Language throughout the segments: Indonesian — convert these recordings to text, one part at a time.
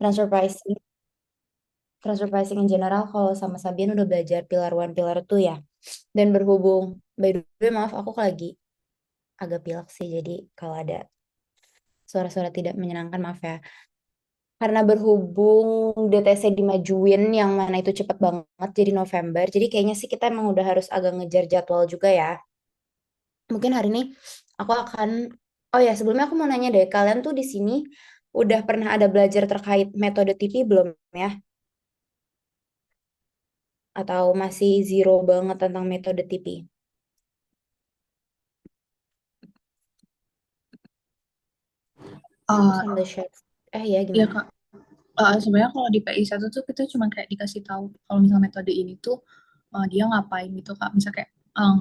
transfer pricing, transfer pricing in general kalau sama Sabian udah belajar pilar one, pilar two ya. Dan berhubung, by the way maaf aku lagi agak pilek sih, jadi kalau ada suara-suara tidak menyenangkan maaf ya. Karena berhubung DTC dimajuin yang mana itu cepet banget jadi November, jadi kayaknya sih kita emang udah harus agak ngejar jadwal juga ya. Mungkin hari ini aku akan, oh ya sebelumnya aku mau nanya deh, kalian tuh di sini udah pernah ada belajar terkait metode TP belum ya? Atau masih zero banget tentang metode TP? Eh, From the chef. Ya ya gimana? Kak, sebenarnya kalau di PI 1 tuh kita cuma kayak dikasih tahu kalau misalnya metode ini tuh dia ngapain gitu Kak. Misal kayak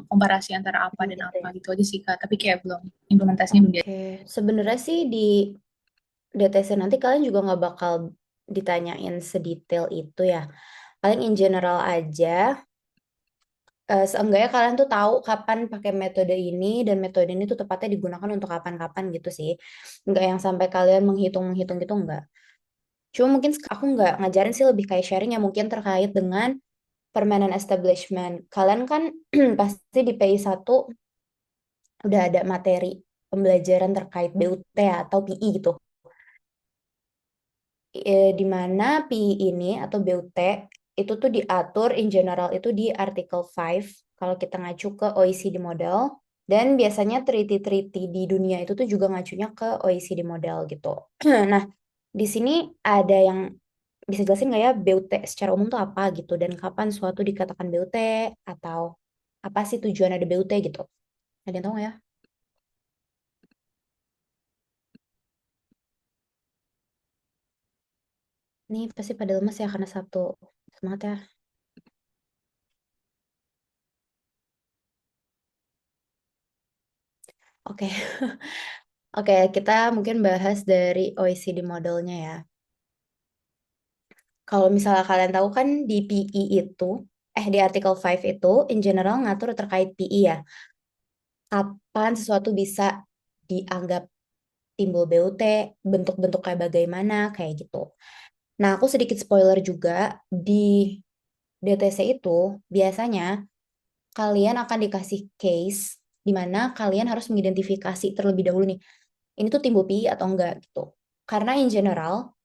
komparasi antara apa dan Gitu apa ya. gitu aja sih Kak. Tapi kayak belum implementasinya belum dia. Oke, sebenarnya sih di DTC nanti kalian juga nggak bakal ditanyain sedetail itu ya. Paling in general aja, seenggaknya kalian tuh tahu kapan pakai metode ini dan metode ini tuh tepatnya digunakan untuk kapan-kapan gitu sih. Nggak yang sampai kalian menghitung-menghitung gitu nggak. Cuma mungkin aku nggak ngajarin sih, lebih kayak sharing yang mungkin terkait dengan permanent establishment. Kalian kan pasti di PI 1 udah ada materi pembelajaran terkait BUT atau PI gitu. Di mana PI ini atau BUT itu tuh diatur in general itu di Artikel 5 kalau kita ngacu ke OECD model, dan biasanya treaty-treaty di dunia itu tuh juga ngacunya ke OECD model gitu. Nah, di sini ada yang bisa jelasin nggak ya BUT secara umum tuh apa gitu, dan kapan suatu dikatakan BUT, atau apa sih tujuan ada BUT gitu? Ada yang tahu nggak ya? Ini pasti pada lemes ya karena Sabtu. Semangat ya. Oke. Oke, kita mungkin bahas dari OECD modelnya ya. Kalau misalnya kalian tahu kan di PI itu, di Artikel 5 itu, in general ngatur terkait PI ya. Kapan sesuatu bisa dianggap timbul BUT, bentuk-bentuk kayak bagaimana, kayak gitu. Nah, aku sedikit spoiler juga, di DTC itu biasanya kalian akan dikasih case di mana kalian harus mengidentifikasi terlebih dahulu nih, ini tuh timbul PI atau enggak gitu. Karena in general,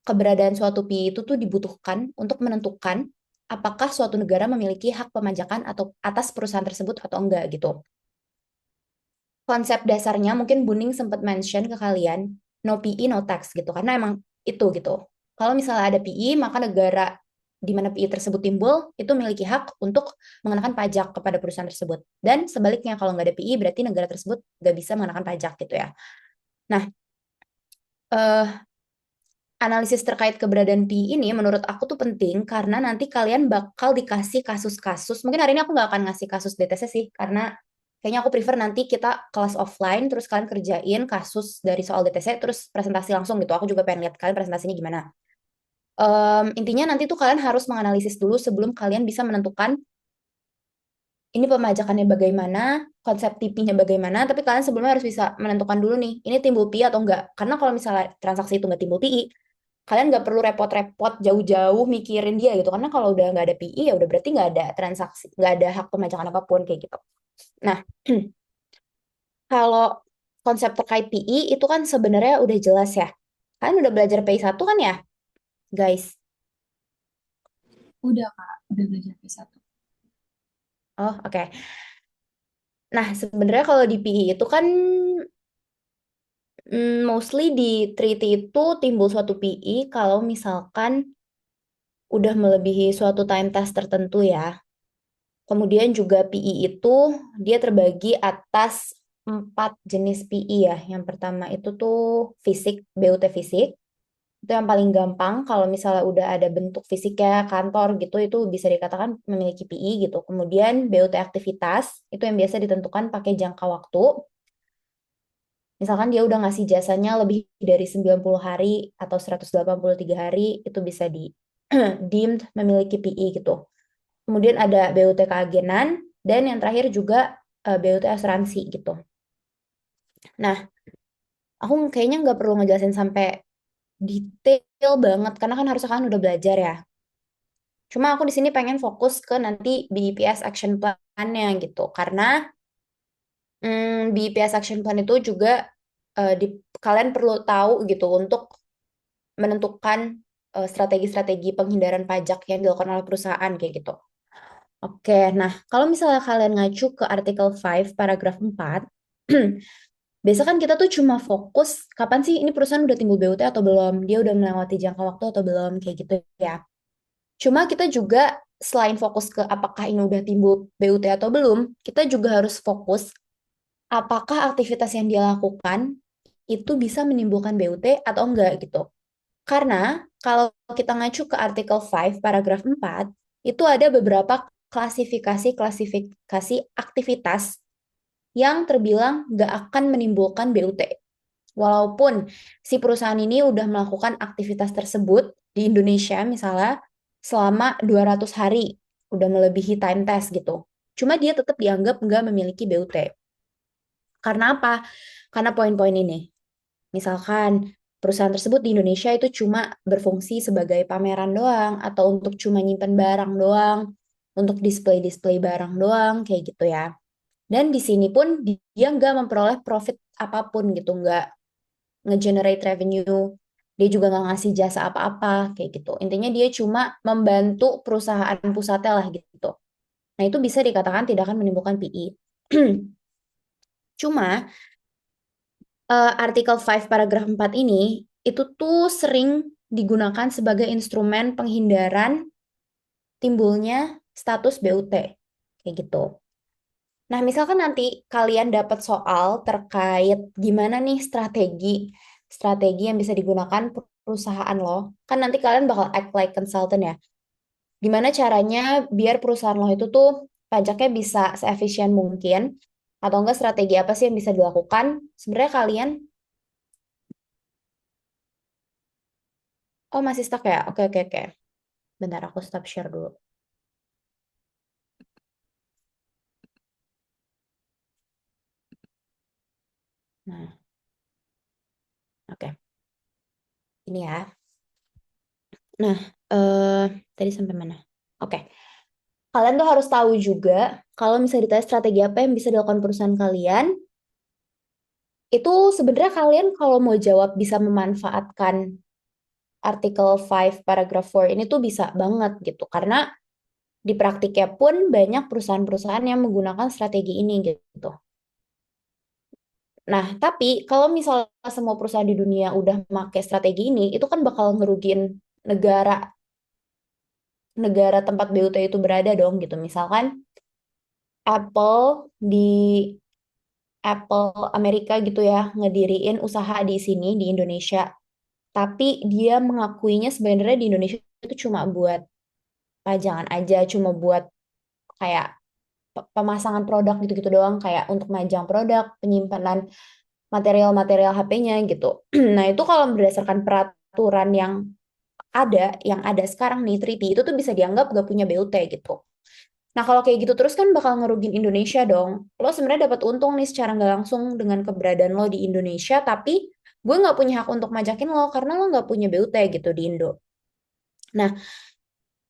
keberadaan suatu PI itu tuh dibutuhkan untuk menentukan apakah suatu negara memiliki hak pemajakan atau atas perusahaan tersebut atau enggak gitu. Konsep dasarnya mungkin Buning sempat mention ke kalian, no PI no tax gitu, karena emang itu gitu. Kalau misalnya ada PI, maka negara di mana PI tersebut timbul itu memiliki hak untuk mengenakan pajak kepada perusahaan tersebut. Dan sebaliknya kalau nggak ada PI berarti negara tersebut nggak bisa mengenakan pajak gitu ya. Nah, eh, analisis terkait keberadaan PI ini menurut aku tuh penting karena nanti kalian bakal dikasih kasus-kasus. Mungkin hari ini aku nggak akan ngasih kasus DTC sih, karena kayaknya aku prefer nanti kita kelas offline, terus kalian kerjain kasus dari soal DTC, terus presentasi langsung gitu. Aku juga pengen lihat kalian presentasinya gimana. Intinya nanti tuh kalian harus menganalisis dulu sebelum kalian bisa menentukan ini pemajakannya bagaimana, konsep TP-nya bagaimana, tapi kalian sebelumnya harus bisa menentukan dulu nih, ini timbul PI atau enggak. Karena kalau misalnya transaksi itu nggak timbul PI, kalian nggak perlu repot-repot jauh-jauh mikirin dia gitu. Karena kalau udah nggak ada PI, ya udah berarti nggak ada transaksi, nggak ada hak pemajakan apapun kayak gitu. Nah, kalau konsep terkait PI itu kan sebenarnya udah jelas ya. Kalian udah belajar PI 1 kan ya, guys? Udah Kak, udah belajar P1. Oh, oke. Nah, sebenarnya kalau di PI itu kan mostly di treaty itu timbul suatu PI kalau misalkan udah melebihi suatu time test tertentu ya. Kemudian juga PI itu dia terbagi atas 4 jenis PI ya. Yang pertama itu tuh fisik, BUT fisik. Itu yang paling gampang kalau misalnya udah ada bentuk fisiknya kantor gitu, itu bisa dikatakan memiliki PI gitu. Kemudian BUT aktivitas, itu yang biasa ditentukan pakai jangka waktu. Misalkan dia udah ngasih jasanya lebih dari 90 hari atau 183 hari, itu bisa di deemed memiliki PI gitu. Kemudian ada BUT keagenan, dan yang terakhir juga BUT asuransi gitu. Nah, aku kayaknya nggak perlu ngejelasin sampai detail banget karena kan harusnya kan udah belajar ya. Cuma aku di sini pengen fokus ke nanti BPS action plan-nya gitu. Karena BPS action plan itu juga kalian perlu tahu gitu untuk menentukan strategi-strategi penghindaran pajak yang dilakukan oleh perusahaan kayak gitu. Oke, nah kalau misalnya kalian ngacu ke artikel 5 paragraf 4, biasa kan kita tuh cuma fokus kapan sih ini perusahaan udah timbul BUT atau belum, dia udah melewati jangka waktu atau belum, kayak gitu ya. Cuma kita juga selain fokus ke apakah ini udah timbul BUT atau belum, kita juga harus fokus apakah aktivitas yang dia lakukan itu bisa menimbulkan BUT atau enggak gitu. Karena kalau kita ngacu ke artikel 5 paragraf 4, itu ada beberapa klasifikasi aktivitas yang terbilang nggak akan menimbulkan BUT. Walaupun si perusahaan ini udah melakukan aktivitas tersebut di Indonesia misalnya selama 200 hari, udah melebihi time test gitu. Cuma dia tetap dianggap nggak memiliki BUT. Karena apa? Karena poin-poin ini. Misalkan perusahaan tersebut di Indonesia itu cuma berfungsi sebagai pameran doang atau untuk cuma nyimpen barang doang, untuk display-display barang doang, kayak gitu ya. Dan di sini pun dia nggak memperoleh profit apapun gitu, nggak nge-generate revenue, dia juga nggak ngasih jasa apa-apa, kayak gitu. Intinya dia cuma membantu perusahaan pusatnya lah gitu. Nah itu bisa dikatakan tidak akan menimbulkan PI. Cuma artikel 5 paragraf 4 ini itu tuh sering digunakan sebagai instrumen penghindaran timbulnya status BUT kayak gitu. Nah, misalkan nanti kalian dapat soal terkait gimana nih strategi yang bisa digunakan perusahaan lo. Kan nanti kalian bakal act like consultant ya. Gimana caranya biar perusahaan lo itu tuh pajaknya bisa seefisien mungkin atau enggak strategi apa sih yang bisa dilakukan? Sebenarnya kalian oh masih stuck ya? Oke oke oke. Bentar aku stop share dulu. Nah, oke. Ini ya. Nah, tadi sampai mana? Oke. Kalian tuh harus tahu juga kalau misalnya ditanya strategi apa yang bisa dilakukan perusahaan kalian, itu sebenarnya kalian kalau mau jawab bisa memanfaatkan artikel 5 paragraph 4 ini tuh bisa banget gitu. Karena di praktiknya pun banyak perusahaan-perusahaan yang menggunakan strategi ini gitu. Nah, tapi kalau misalnya semua perusahaan di dunia udah pakai strategi ini, itu kan bakal ngerugiin negara negara tempat BUT itu berada dong gitu. Misalkan Apple di Apple Amerika gitu ya ngediriin usaha di sini di Indonesia. Tapi dia mengakuinya sebenarnya di Indonesia itu cuma buat pajangan aja, cuma buat kayak pemasangan produk gitu-gitu doang, kayak untuk majang produk, penyimpanan material-material HP-nya gitu. Nah, itu kalau berdasarkan peraturan yang ada sekarang nih, 3P, itu tuh bisa dianggap gak punya BUT gitu. Nah, kalau kayak gitu terus kan bakal ngerugin Indonesia dong. Lo sebenarnya dapat untung nih secara nggak langsung dengan keberadaan lo di Indonesia, tapi gue nggak punya hak untuk majakin lo karena lo nggak punya BUT gitu di Indo. Nah,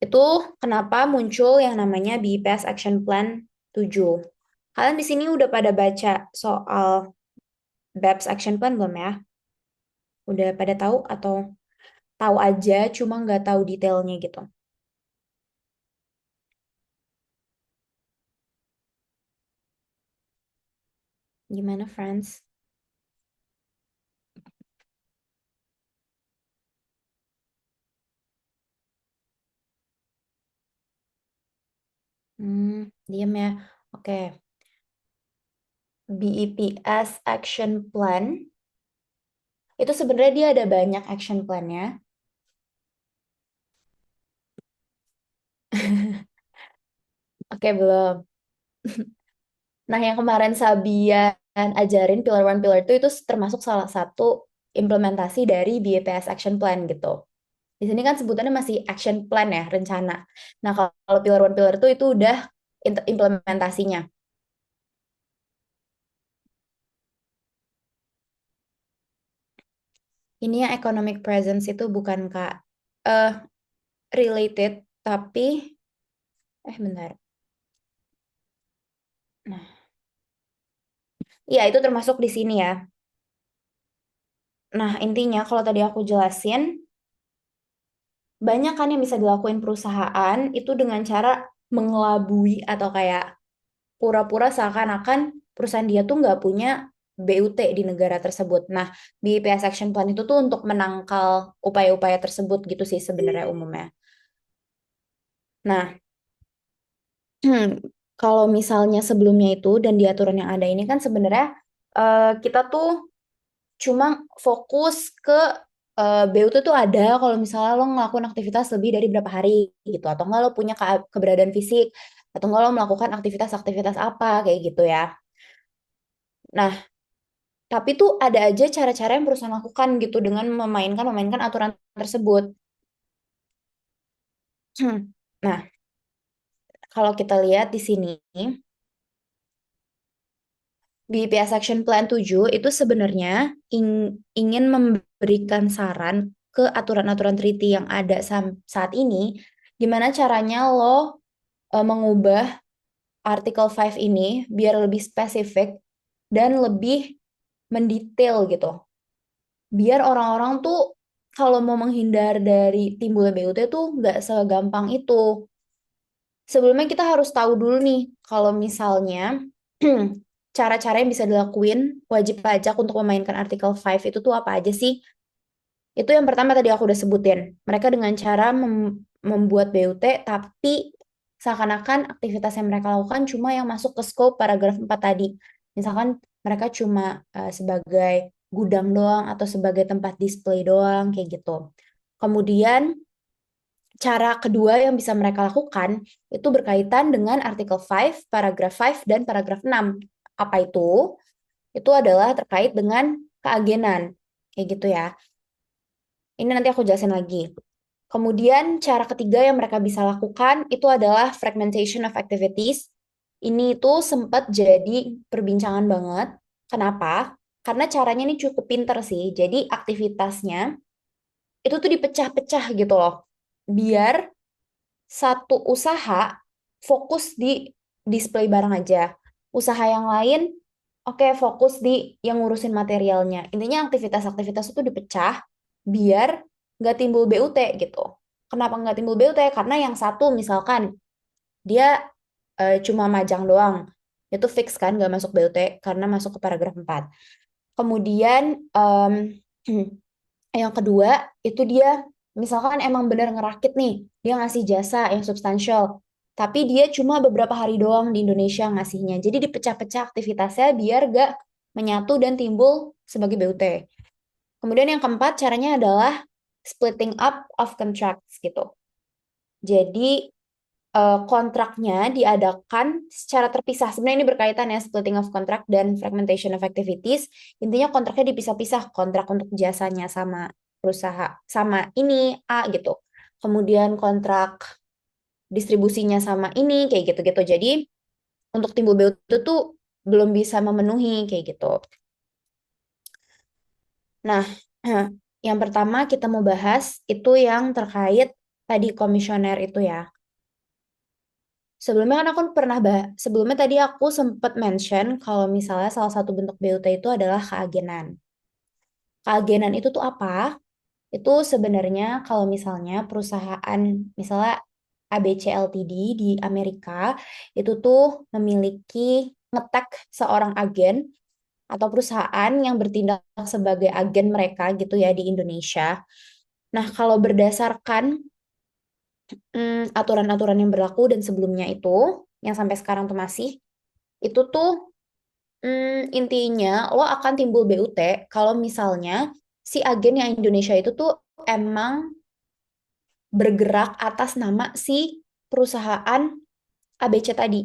itu kenapa muncul yang namanya BPS Action Plan 7. Kalian di sini udah pada baca soal BEPS Action Plan belum ya? Udah pada tahu atau tahu aja cuma nggak tahu detailnya gitu? Gimana, friends? Diam ya. Oke. BEPS Action Plan itu sebenarnya dia ada banyak action plan-nya. Oke, belum. Nah, yang kemarin Sabian ajarin Pillar One, Pillar Two itu termasuk salah satu implementasi dari BPS Action Plan gitu. Di sini kan sebutannya masih action plan ya, rencana. Nah, kalau Pillar One, Pillar Two itu udah implementasinya. Ini yang economic presence itu bukan Kak eh related, tapi bentar. Nah, iya itu termasuk di sini ya. Nah, intinya kalau tadi aku jelasin, banyak kan yang bisa dilakuin perusahaan itu dengan cara mengelabui atau kayak pura-pura seakan-akan perusahaan dia tuh nggak punya BUT di negara tersebut. Nah, BPS Action Plan itu tuh untuk menangkal upaya-upaya tersebut gitu sih sebenarnya umumnya. Nah, kalau misalnya sebelumnya itu dan di aturan yang ada ini kan sebenarnya kita tuh cuma fokus ke BUT tuh ada kalau misalnya lo ngelakuin aktivitas lebih dari berapa hari gitu, atau enggak lo punya keberadaan fisik, atau enggak lo melakukan aktivitas-aktivitas apa kayak gitu ya. Nah, tapi tuh ada aja cara-cara yang perusahaan lakukan gitu dengan memainkan aturan tersebut. Nah, kalau kita lihat di sini, BPS Action Plan 7 itu sebenarnya ingin memberikan saran ke aturan-aturan treaty yang ada saat ini, gimana caranya lo mengubah Artikel 5 ini biar lebih spesifik dan lebih mendetail gitu. Biar orang-orang tuh kalau mau menghindar dari timbulnya BUT tuh nggak segampang itu. Sebelumnya kita harus tahu dulu nih, kalau misalnya cara-cara yang bisa dilakuin wajib pajak untuk memainkan Artikel 5 itu tuh apa aja sih? Itu yang pertama tadi aku udah sebutin. Mereka dengan cara membuat BUT, tapi seakan-akan aktivitas yang mereka lakukan cuma yang masuk ke scope paragraf 4 tadi. Misalkan mereka cuma sebagai gudang doang atau sebagai tempat display doang, kayak gitu. Kemudian cara kedua yang bisa mereka lakukan itu berkaitan dengan artikel 5, paragraf 5, dan paragraf 6. Apa itu? Itu adalah terkait dengan keagenan. Kayak gitu ya. Ini nanti aku jelasin lagi. Kemudian cara ketiga yang mereka bisa lakukan itu adalah fragmentation of activities. Ini tuh sempat jadi perbincangan banget. Kenapa? Karena caranya ini cukup pinter sih. Jadi aktivitasnya itu tuh dipecah-pecah gitu loh. Biar satu usaha fokus di display barang aja. Usaha yang lain, oke, fokus di yang ngurusin materialnya. Intinya aktivitas-aktivitas itu dipecah biar nggak timbul BUT gitu. Kenapa nggak timbul BUT? Karena yang satu misalkan dia cuma majang doang. Itu fix kan nggak masuk BUT karena masuk ke paragraf 4. Kemudian yang kedua, itu dia misalkan emang bener ngerakit nih, dia ngasih jasa yang substansial, tapi dia cuma beberapa hari doang di Indonesia ngasihnya. Jadi dipecah-pecah aktivitasnya biar gak menyatu dan timbul sebagai BUT. Kemudian yang keempat, caranya adalah splitting up of contracts gitu. Jadi kontraknya diadakan secara terpisah. Sebenarnya ini berkaitan ya, splitting of contract dan fragmentation of activities. Intinya kontraknya dipisah-pisah, kontrak untuk jasanya sama perusahaan sama ini A gitu. Kemudian kontrak distribusinya sama ini kayak gitu-gitu. Jadi untuk timbul BU tuh belum bisa memenuhi kayak gitu. Nah, yang pertama kita mau bahas itu yang terkait tadi komisioner itu ya. Sebelumnya kan aku pernah sebelumnya tadi aku sempat mention kalau misalnya salah satu bentuk BUT itu adalah keagenan. Keagenan itu tuh apa? Itu sebenarnya kalau misalnya perusahaan misalnya ABC Ltd di Amerika itu tuh memiliki ngetek seorang agen atau perusahaan yang bertindak sebagai agen mereka gitu ya di Indonesia. Nah, kalau berdasarkan aturan-aturan yang berlaku dan sebelumnya itu, yang sampai sekarang tuh masih, itu tuh intinya lo akan timbul BUT kalau misalnya si agen yang Indonesia itu tuh emang bergerak atas nama si perusahaan ABC tadi.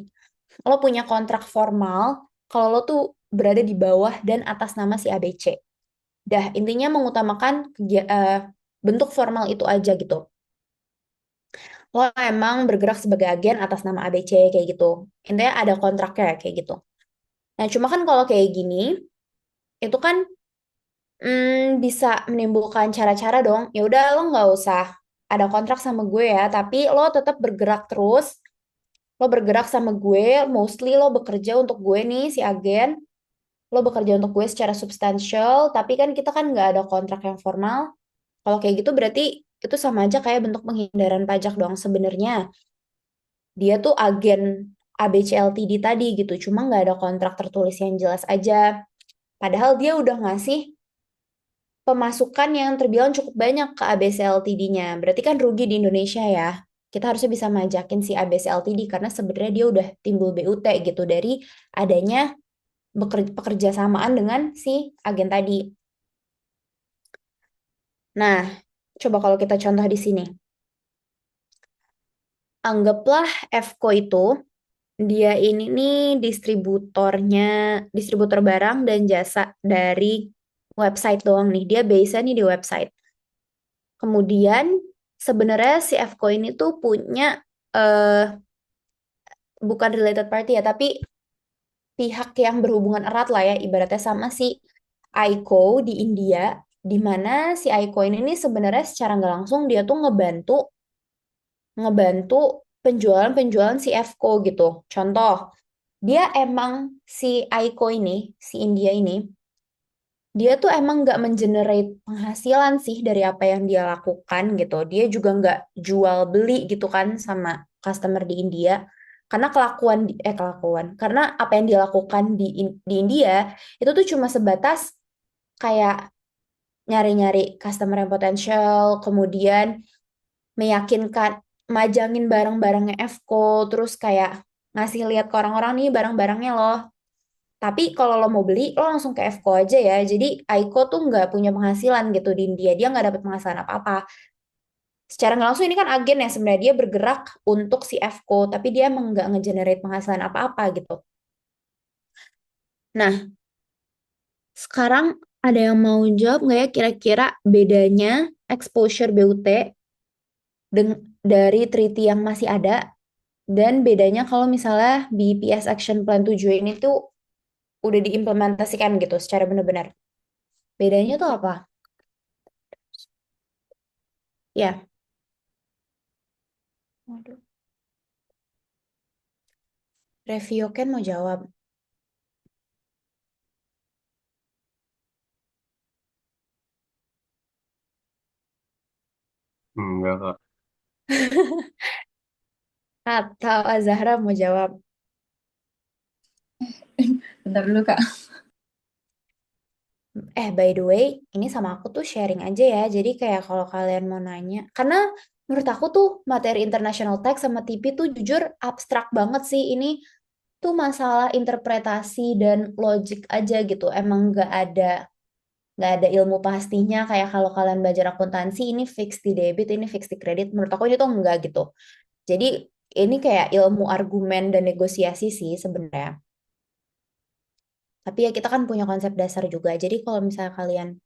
Lo punya kontrak formal kalau lo tuh berada di bawah dan atas nama si ABC. Dah, intinya mengutamakan bentuk formal itu aja gitu. Lo emang bergerak sebagai agen atas nama ABC kayak gitu. Intinya ada kontraknya kayak gitu. Nah, cuma kan kalau kayak gini, itu kan Bisa menimbulkan cara-cara dong. Ya udah lo nggak usah ada kontrak sama gue ya, tapi lo tetap bergerak terus. Lo bergerak sama gue, mostly lo bekerja untuk gue nih si agen. Lo bekerja untuk gue secara substansial, tapi kan kita kan nggak ada kontrak yang formal. Kalau kayak gitu berarti itu sama aja kayak bentuk penghindaran pajak dong sebenarnya. Dia tuh agen ABCLTD tadi gitu, cuma nggak ada kontrak tertulis yang jelas aja. Padahal dia udah ngasih pemasukan yang terbilang cukup banyak ke ABCLTD-nya. Berarti kan rugi di Indonesia ya. Kita harusnya bisa majakin si ABCLTD karena sebenarnya dia udah timbul BUT gitu dari adanya pekerja samaan dengan si agen tadi. Nah, coba kalau kita contoh di sini. Anggaplah FCO itu dia ini nih distributornya, distributor barang dan jasa dari website doang nih. Dia biasa nih di website. Kemudian sebenarnya si FCO ini tuh punya eh bukan related party ya, tapi pihak yang berhubungan erat lah ya, ibaratnya sama si Aiko di India, di mana si Aiko ini nih sebenarnya secara nggak langsung dia tuh ngebantu ngebantu penjualan-penjualan si FCO gitu. Contoh, dia emang si Aiko ini, si India ini, dia tuh emang nggak mengenerate penghasilan sih dari apa yang dia lakukan gitu. Dia juga nggak jual beli gitu kan sama customer di India. Karena kelakuan, karena apa yang dia lakukan di India itu tuh cuma sebatas kayak nyari-nyari customer yang potensial, kemudian meyakinkan, majangin barang-barangnya Fco, terus kayak ngasih lihat ke orang-orang nih barang-barangnya loh. Tapi kalau lo mau beli, lo langsung ke Fco aja ya. Jadi Aiko tuh nggak punya penghasilan gitu di India. Dia nggak dapat penghasilan apa-apa. Secara nggak langsung ini kan agen ya sebenarnya dia bergerak untuk si Fco, tapi dia emang nggak ngegenerate penghasilan apa-apa gitu. Nah, sekarang ada yang mau jawab nggak ya kira-kira bedanya exposure BUT dari treaty yang masih ada dan bedanya kalau misalnya BPS Action Plan 7 ini tuh udah diimplementasikan gitu secara benar-benar. Bedanya tuh apa? Ya. Waduh. Review kan mau jawab. Enggak, Kak. Atau Azahra mau jawab. Bentar dulu Kak. By the way, ini sama aku tuh sharing aja ya. Jadi kayak kalau kalian mau nanya, karena menurut aku tuh materi international tax sama TP tuh jujur abstrak banget sih. Ini tuh masalah interpretasi dan logik aja gitu. Emang nggak ada ilmu pastinya. Kayak kalau kalian belajar akuntansi, ini fix di debit, ini fix di kredit. Menurut aku ini tuh enggak gitu. Jadi ini kayak ilmu argumen dan negosiasi sih sebenarnya. Tapi ya kita kan punya konsep dasar juga. Jadi kalau misalnya kalian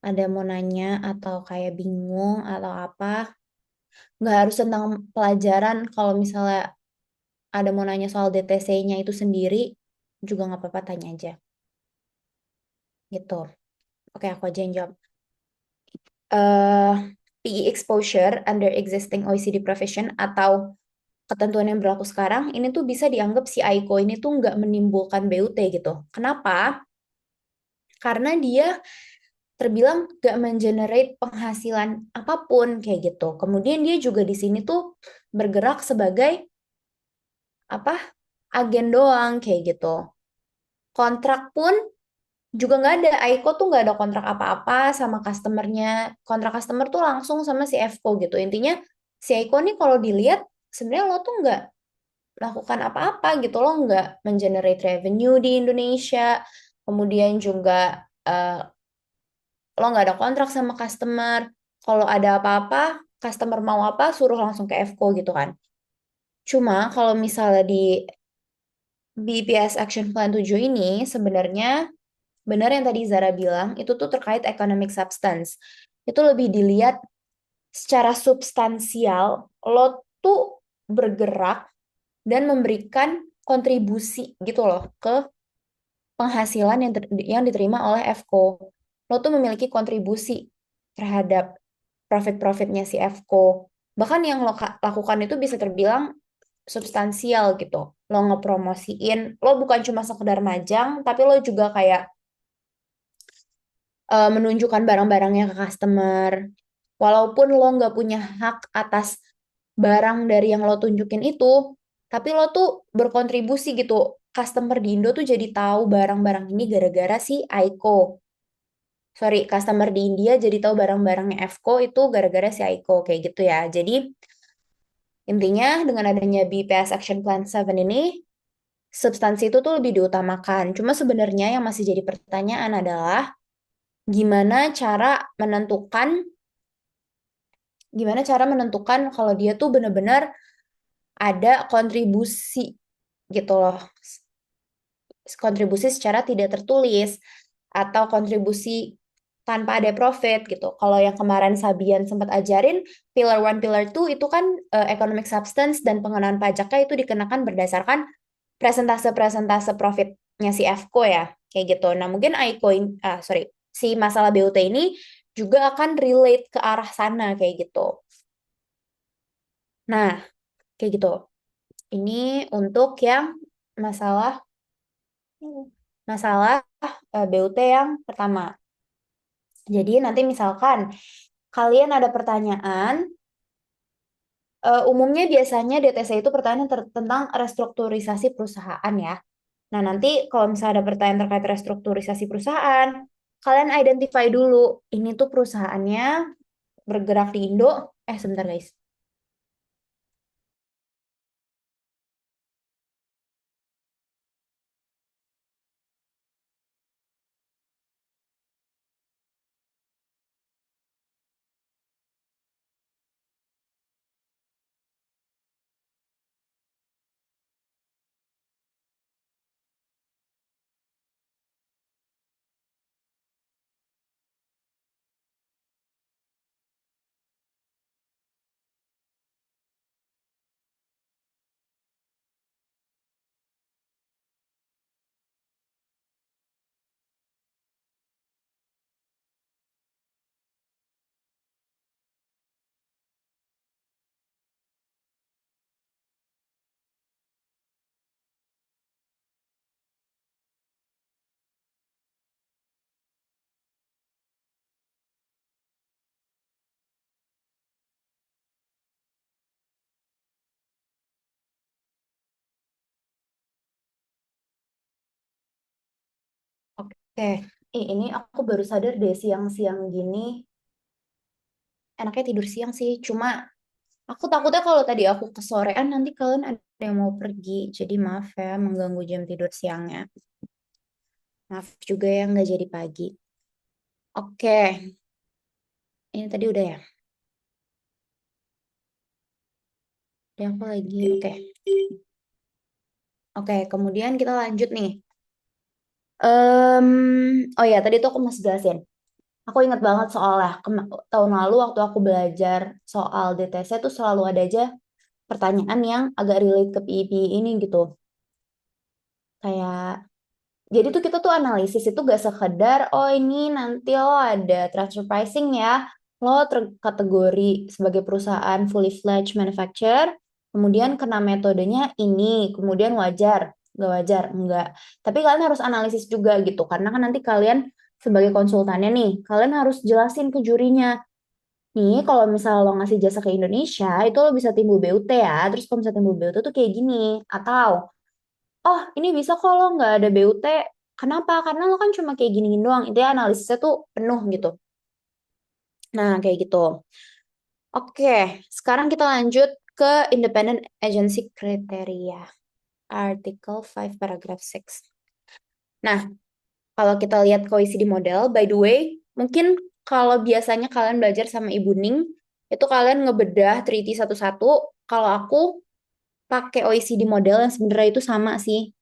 ada mau nanya atau kayak bingung atau apa, nggak harus tentang pelajaran. Kalau misalnya ada mau nanya soal DTC-nya itu sendiri, juga nggak apa-apa tanya aja. Gitu. Oke, aku aja yang jawab. eh PE exposure under existing OECD provision atau ketentuan yang berlaku sekarang, ini tuh bisa dianggap si AICO ini tuh nggak menimbulkan BUT gitu. Kenapa? Karena dia terbilang gak mengenerate penghasilan apapun kayak gitu. Kemudian dia juga di sini tuh bergerak sebagai apa? Agen doang kayak gitu. Kontrak pun juga nggak ada. Aiko tuh nggak ada kontrak apa-apa sama customernya. Kontrak customer tuh langsung sama si Fco gitu. Intinya si Aiko nih kalau dilihat sebenarnya lo tuh nggak melakukan apa-apa gitu. Lo nggak mengenerate revenue di Indonesia. Kemudian juga eh, lo nggak ada kontrak sama customer. Kalau ada apa-apa, customer mau apa, suruh langsung ke FCO gitu kan. Cuma kalau misalnya di BPS Action Plan 7 ini sebenarnya benar yang tadi Zara bilang, itu tuh terkait economic substance. Itu lebih dilihat secara substansial, lo tuh bergerak dan memberikan kontribusi gitu loh ke penghasilan yang diterima oleh FCO. lo tuh memiliki kontribusi terhadap profit-profitnya si FCO. Bahkan yang lo lakukan itu bisa terbilang substansial gitu. Lo ngepromosiin, lo bukan cuma sekedar majang, tapi lo juga kayak menunjukkan barang-barangnya ke customer. Walaupun lo nggak punya hak atas barang dari yang lo tunjukin itu, tapi lo tuh berkontribusi gitu. Customer di Indo tuh jadi tahu barang-barang ini gara-gara si Aiko. Sorry, customer di India jadi tahu barang-barangnya Fco itu gara-gara si Aiko kayak gitu ya. Jadi intinya dengan adanya BPS Action Plan 7 ini, substansi itu tuh lebih diutamakan. Cuma sebenarnya yang masih jadi pertanyaan adalah gimana cara menentukan gimana cara menentukan kalau dia tuh benar-benar ada kontribusi gitu loh. Kontribusi secara tidak tertulis atau kontribusi tanpa ada profit gitu. Kalau yang kemarin Sabian sempat ajarin, Pillar One, Pillar Two itu kan economic substance dan pengenaan pajaknya itu dikenakan berdasarkan presentase-presentase profitnya si FCO ya, kayak gitu. Nah, mungkin si masalah BUT ini juga akan relate ke arah sana kayak gitu. Nah, kayak gitu. Ini untuk yang masalah masalah BUT yang pertama. Jadi nanti misalkan kalian ada pertanyaan, umumnya biasanya DTC itu pertanyaan tentang restrukturisasi perusahaan ya. Nah, nanti kalau misalnya ada pertanyaan terkait restrukturisasi perusahaan, kalian identify dulu, ini tuh perusahaannya bergerak di Indo. Sebentar guys. Oke, ini aku baru sadar deh siang-siang gini, enaknya tidur siang sih. Cuma aku takutnya kalau tadi aku kesorean nanti kalian ada yang mau pergi. Jadi maaf ya mengganggu jam tidur siangnya. Maaf juga ya nggak jadi pagi. Oke, ini tadi udah ya. Yang aku lagi, oke. Oke, kemudian kita lanjut nih. Oh ya, tadi tuh aku masih jelasin. Aku ingat banget soalnya tahun lalu waktu aku belajar soal DTC tuh selalu ada aja pertanyaan yang agak relate ke PIP ini gitu. Kayak jadi tuh kita tuh analisis itu gak sekedar, oh ini nanti lo ada transfer pricing ya, lo terkategori sebagai perusahaan fully fledged manufacturer, kemudian kena metodenya ini, kemudian wajar, gak wajar, enggak. Tapi kalian harus analisis juga gitu, karena kan nanti kalian sebagai konsultannya nih, kalian harus jelasin ke jurinya, nih kalau misalnya lo ngasih jasa ke Indonesia, itu lo bisa timbul BUT ya, terus kalau misalnya timbul BUT tuh kayak gini, atau oh ini bisa kok lo nggak ada BUT. Kenapa? Karena lo kan cuma kayak gini doang. Itu ya analisisnya tuh penuh gitu. Nah, kayak gitu. Oke, sekarang kita lanjut ke Independent Agency Criteria. Article 5 paragraph 6. Nah, kalau kita lihat ke OECD model, by the way, mungkin kalau biasanya kalian belajar sama Ibu Ning, itu kalian ngebedah treaty satu-satu. Kalau aku pakai OECD model yang sebenarnya itu sama sih.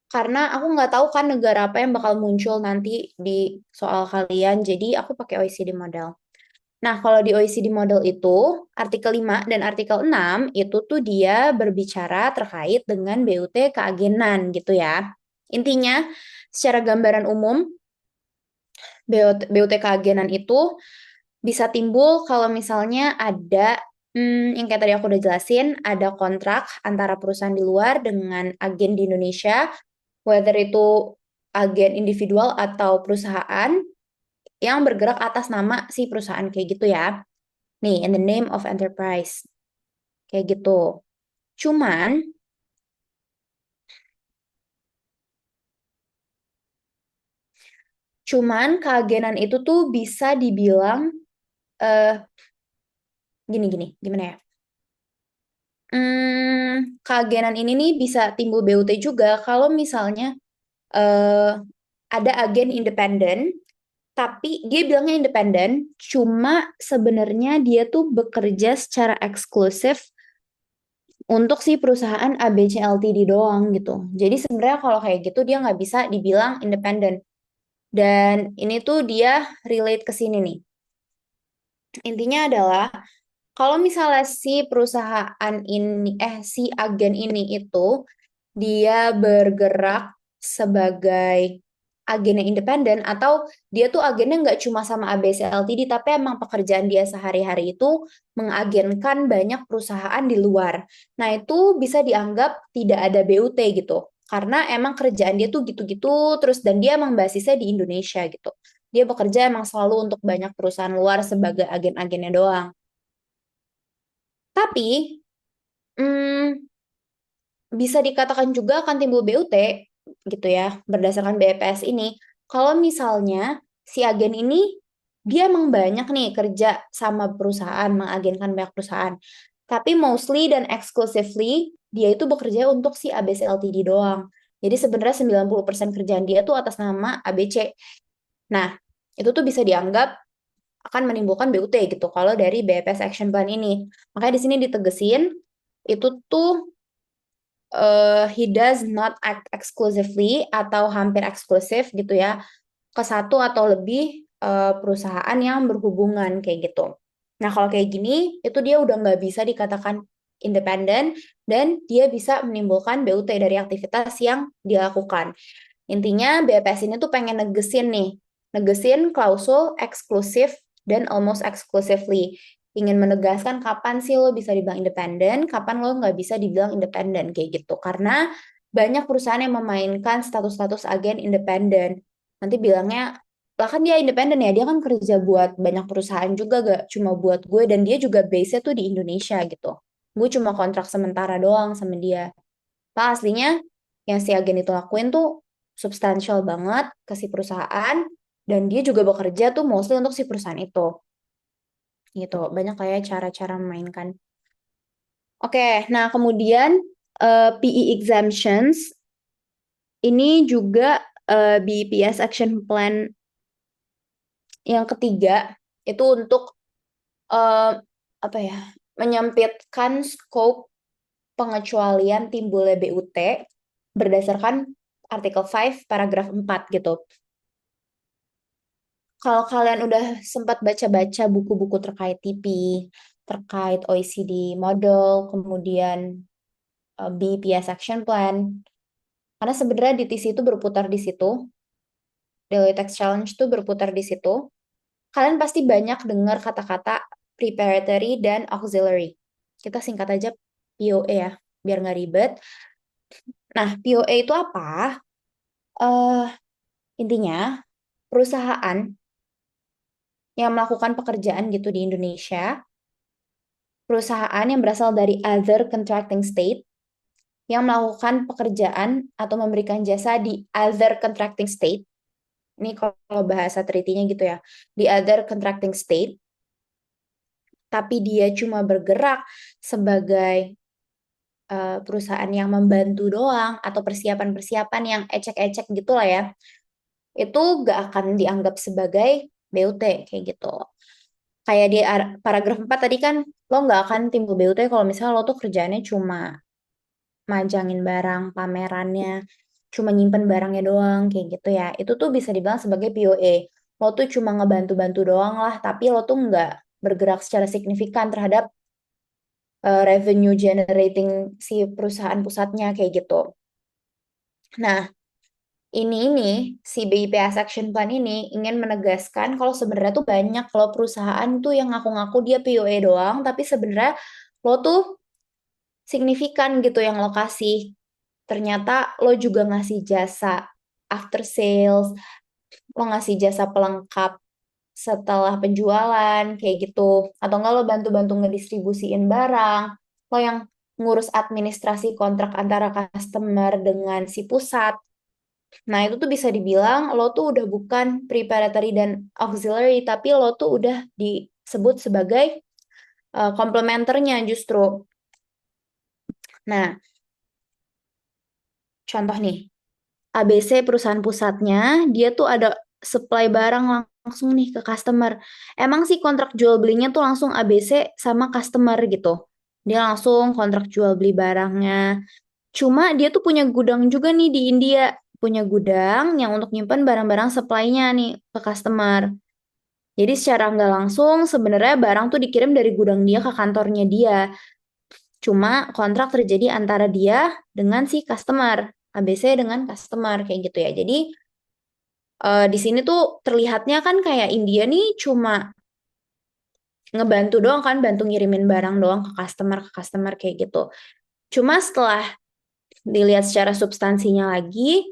Karena aku nggak tahu kan negara apa yang bakal muncul nanti di soal kalian, jadi aku pakai OECD model. Nah, kalau di OECD model itu, artikel 5 dan artikel 6 itu tuh dia berbicara terkait dengan BUT keagenan gitu ya. Intinya, secara gambaran umum, BUT keagenan itu bisa timbul kalau misalnya ada yang kayak tadi aku udah jelasin, ada kontrak antara perusahaan di luar dengan agen di Indonesia, whether itu agen individual atau perusahaan yang bergerak atas nama si perusahaan kayak gitu ya. Nih, in the name of enterprise. Kayak gitu. Cuman, cuman keagenan itu tuh bisa dibilang eh gini-gini, gimana ya? Keagenan ini nih bisa timbul BUT juga kalau misalnya eh ada agen independen, tapi dia bilangnya independen, cuma sebenarnya dia tuh bekerja secara eksklusif untuk si perusahaan ABC Ltd doang gitu. Jadi sebenarnya kalau kayak gitu dia nggak bisa dibilang independen. Dan ini tuh dia relate ke sini nih. Intinya adalah kalau misalnya si perusahaan ini, si agen ini itu dia bergerak sebagai agen yang independen atau dia tuh agennya nggak cuma sama ABC Ltd tapi emang pekerjaan dia sehari-hari itu mengagenkan banyak perusahaan di luar. Nah, itu bisa dianggap tidak ada BUT gitu. Karena emang kerjaan dia tuh gitu-gitu terus dan dia emang basisnya di Indonesia gitu. Dia bekerja emang selalu untuk banyak perusahaan luar sebagai agen-agennya doang. Tapi hmm, bisa dikatakan juga akan timbul BUT gitu ya berdasarkan BPS ini kalau misalnya si agen ini dia emang banyak nih kerja sama perusahaan mengagenkan banyak perusahaan tapi mostly dan exclusively dia itu bekerja untuk si ABC Ltd doang jadi sebenarnya 90% kerjaan dia tuh atas nama ABC. Nah, itu tuh bisa dianggap akan menimbulkan BUT gitu kalau dari BPS Action Plan ini. Makanya di sini ditegesin itu tuh he does not act exclusively atau hampir eksklusif gitu ya ke satu atau lebih perusahaan yang berhubungan kayak gitu. Nah, kalau kayak gini itu dia udah nggak bisa dikatakan independen dan dia bisa menimbulkan BUT dari aktivitas yang dia lakukan. Intinya BPS ini tuh pengen negesin nih, negesin klausul eksklusif dan almost exclusively. Ingin menegaskan kapan sih lo bisa dibilang independen, kapan lo nggak bisa dibilang independen kayak gitu. Karena banyak perusahaan yang memainkan status-status agen independen. Nanti bilangnya, lah kan dia independen ya, dia kan kerja buat banyak perusahaan juga, gak cuma buat gue, dan dia juga base-nya tuh di Indonesia gitu. Gue cuma kontrak sementara doang sama dia. Nah, aslinya yang si agen itu lakuin tuh substansial banget ke si perusahaan dan dia juga bekerja tuh mostly untuk si perusahaan itu. Gitu. Banyak kayak cara-cara memainkan. Oke, nah kemudian PE exemptions ini juga BPS Action Plan yang ketiga itu untuk eh, apa ya? Menyempitkan scope pengecualian timbulnya BUT berdasarkan artikel 5 paragraf 4 gitu. Kalau kalian udah sempat baca-baca buku-buku terkait TP, terkait OECD model, kemudian BPS Action Plan, karena sebenarnya DTC itu berputar di situ, Daily Tax Challenge itu berputar di situ, kalian pasti banyak dengar kata-kata preparatory dan auxiliary. Kita singkat aja POA ya, biar nggak ribet. Nah, POA itu apa? eh Intinya, perusahaan yang melakukan pekerjaan gitu di Indonesia, perusahaan yang berasal dari other contracting state, yang melakukan pekerjaan atau memberikan jasa di other contracting state, ini kalau bahasa treaty-nya gitu ya, di other contracting state, tapi dia cuma bergerak sebagai perusahaan yang membantu doang atau persiapan-persiapan yang ecek-ecek gitu lah ya, itu gak akan dianggap sebagai BUT kayak gitu. Kayak di paragraf 4 tadi kan lo nggak akan timbul BUT kalau misalnya lo tuh kerjaannya cuma majangin barang, pamerannya, cuma nyimpen barangnya doang kayak gitu ya. Itu tuh bisa dibilang sebagai POA. Lo tuh cuma ngebantu-bantu doang lah, tapi lo tuh nggak bergerak secara signifikan terhadap revenue generating si perusahaan pusatnya kayak gitu. Nah, ini si BIPS Action Plan ini ingin menegaskan kalau sebenarnya tuh banyak kalau perusahaan tuh yang ngaku-ngaku dia PUA doang, tapi sebenarnya lo tuh signifikan gitu yang lo kasih. Ternyata lo juga ngasih jasa after sales, lo ngasih jasa pelengkap setelah penjualan kayak gitu, atau enggak lo bantu-bantu ngedistribusiin barang, lo yang ngurus administrasi kontrak antara customer dengan si pusat. Nah, itu tuh bisa dibilang lo tuh udah bukan preparatory dan auxiliary, tapi lo tuh udah disebut sebagai komplementernya justru. Nah, contoh nih, ABC perusahaan pusatnya, dia tuh ada supply barang langsung nih ke customer. Emang sih kontrak jual belinya tuh langsung ABC sama customer gitu. Dia langsung kontrak jual beli barangnya. Cuma dia tuh punya gudang juga nih di India. Punya gudang yang untuk nyimpan barang-barang supply-nya nih ke customer. Jadi secara nggak langsung sebenarnya barang tuh dikirim dari gudang dia ke kantornya dia. Cuma kontrak terjadi antara dia dengan si customer. ABC dengan customer kayak gitu ya. Jadi di sini tuh terlihatnya kan kayak India nih cuma ngebantu doang kan, bantu ngirimin barang doang ke customer kayak gitu. Cuma setelah dilihat secara substansinya lagi,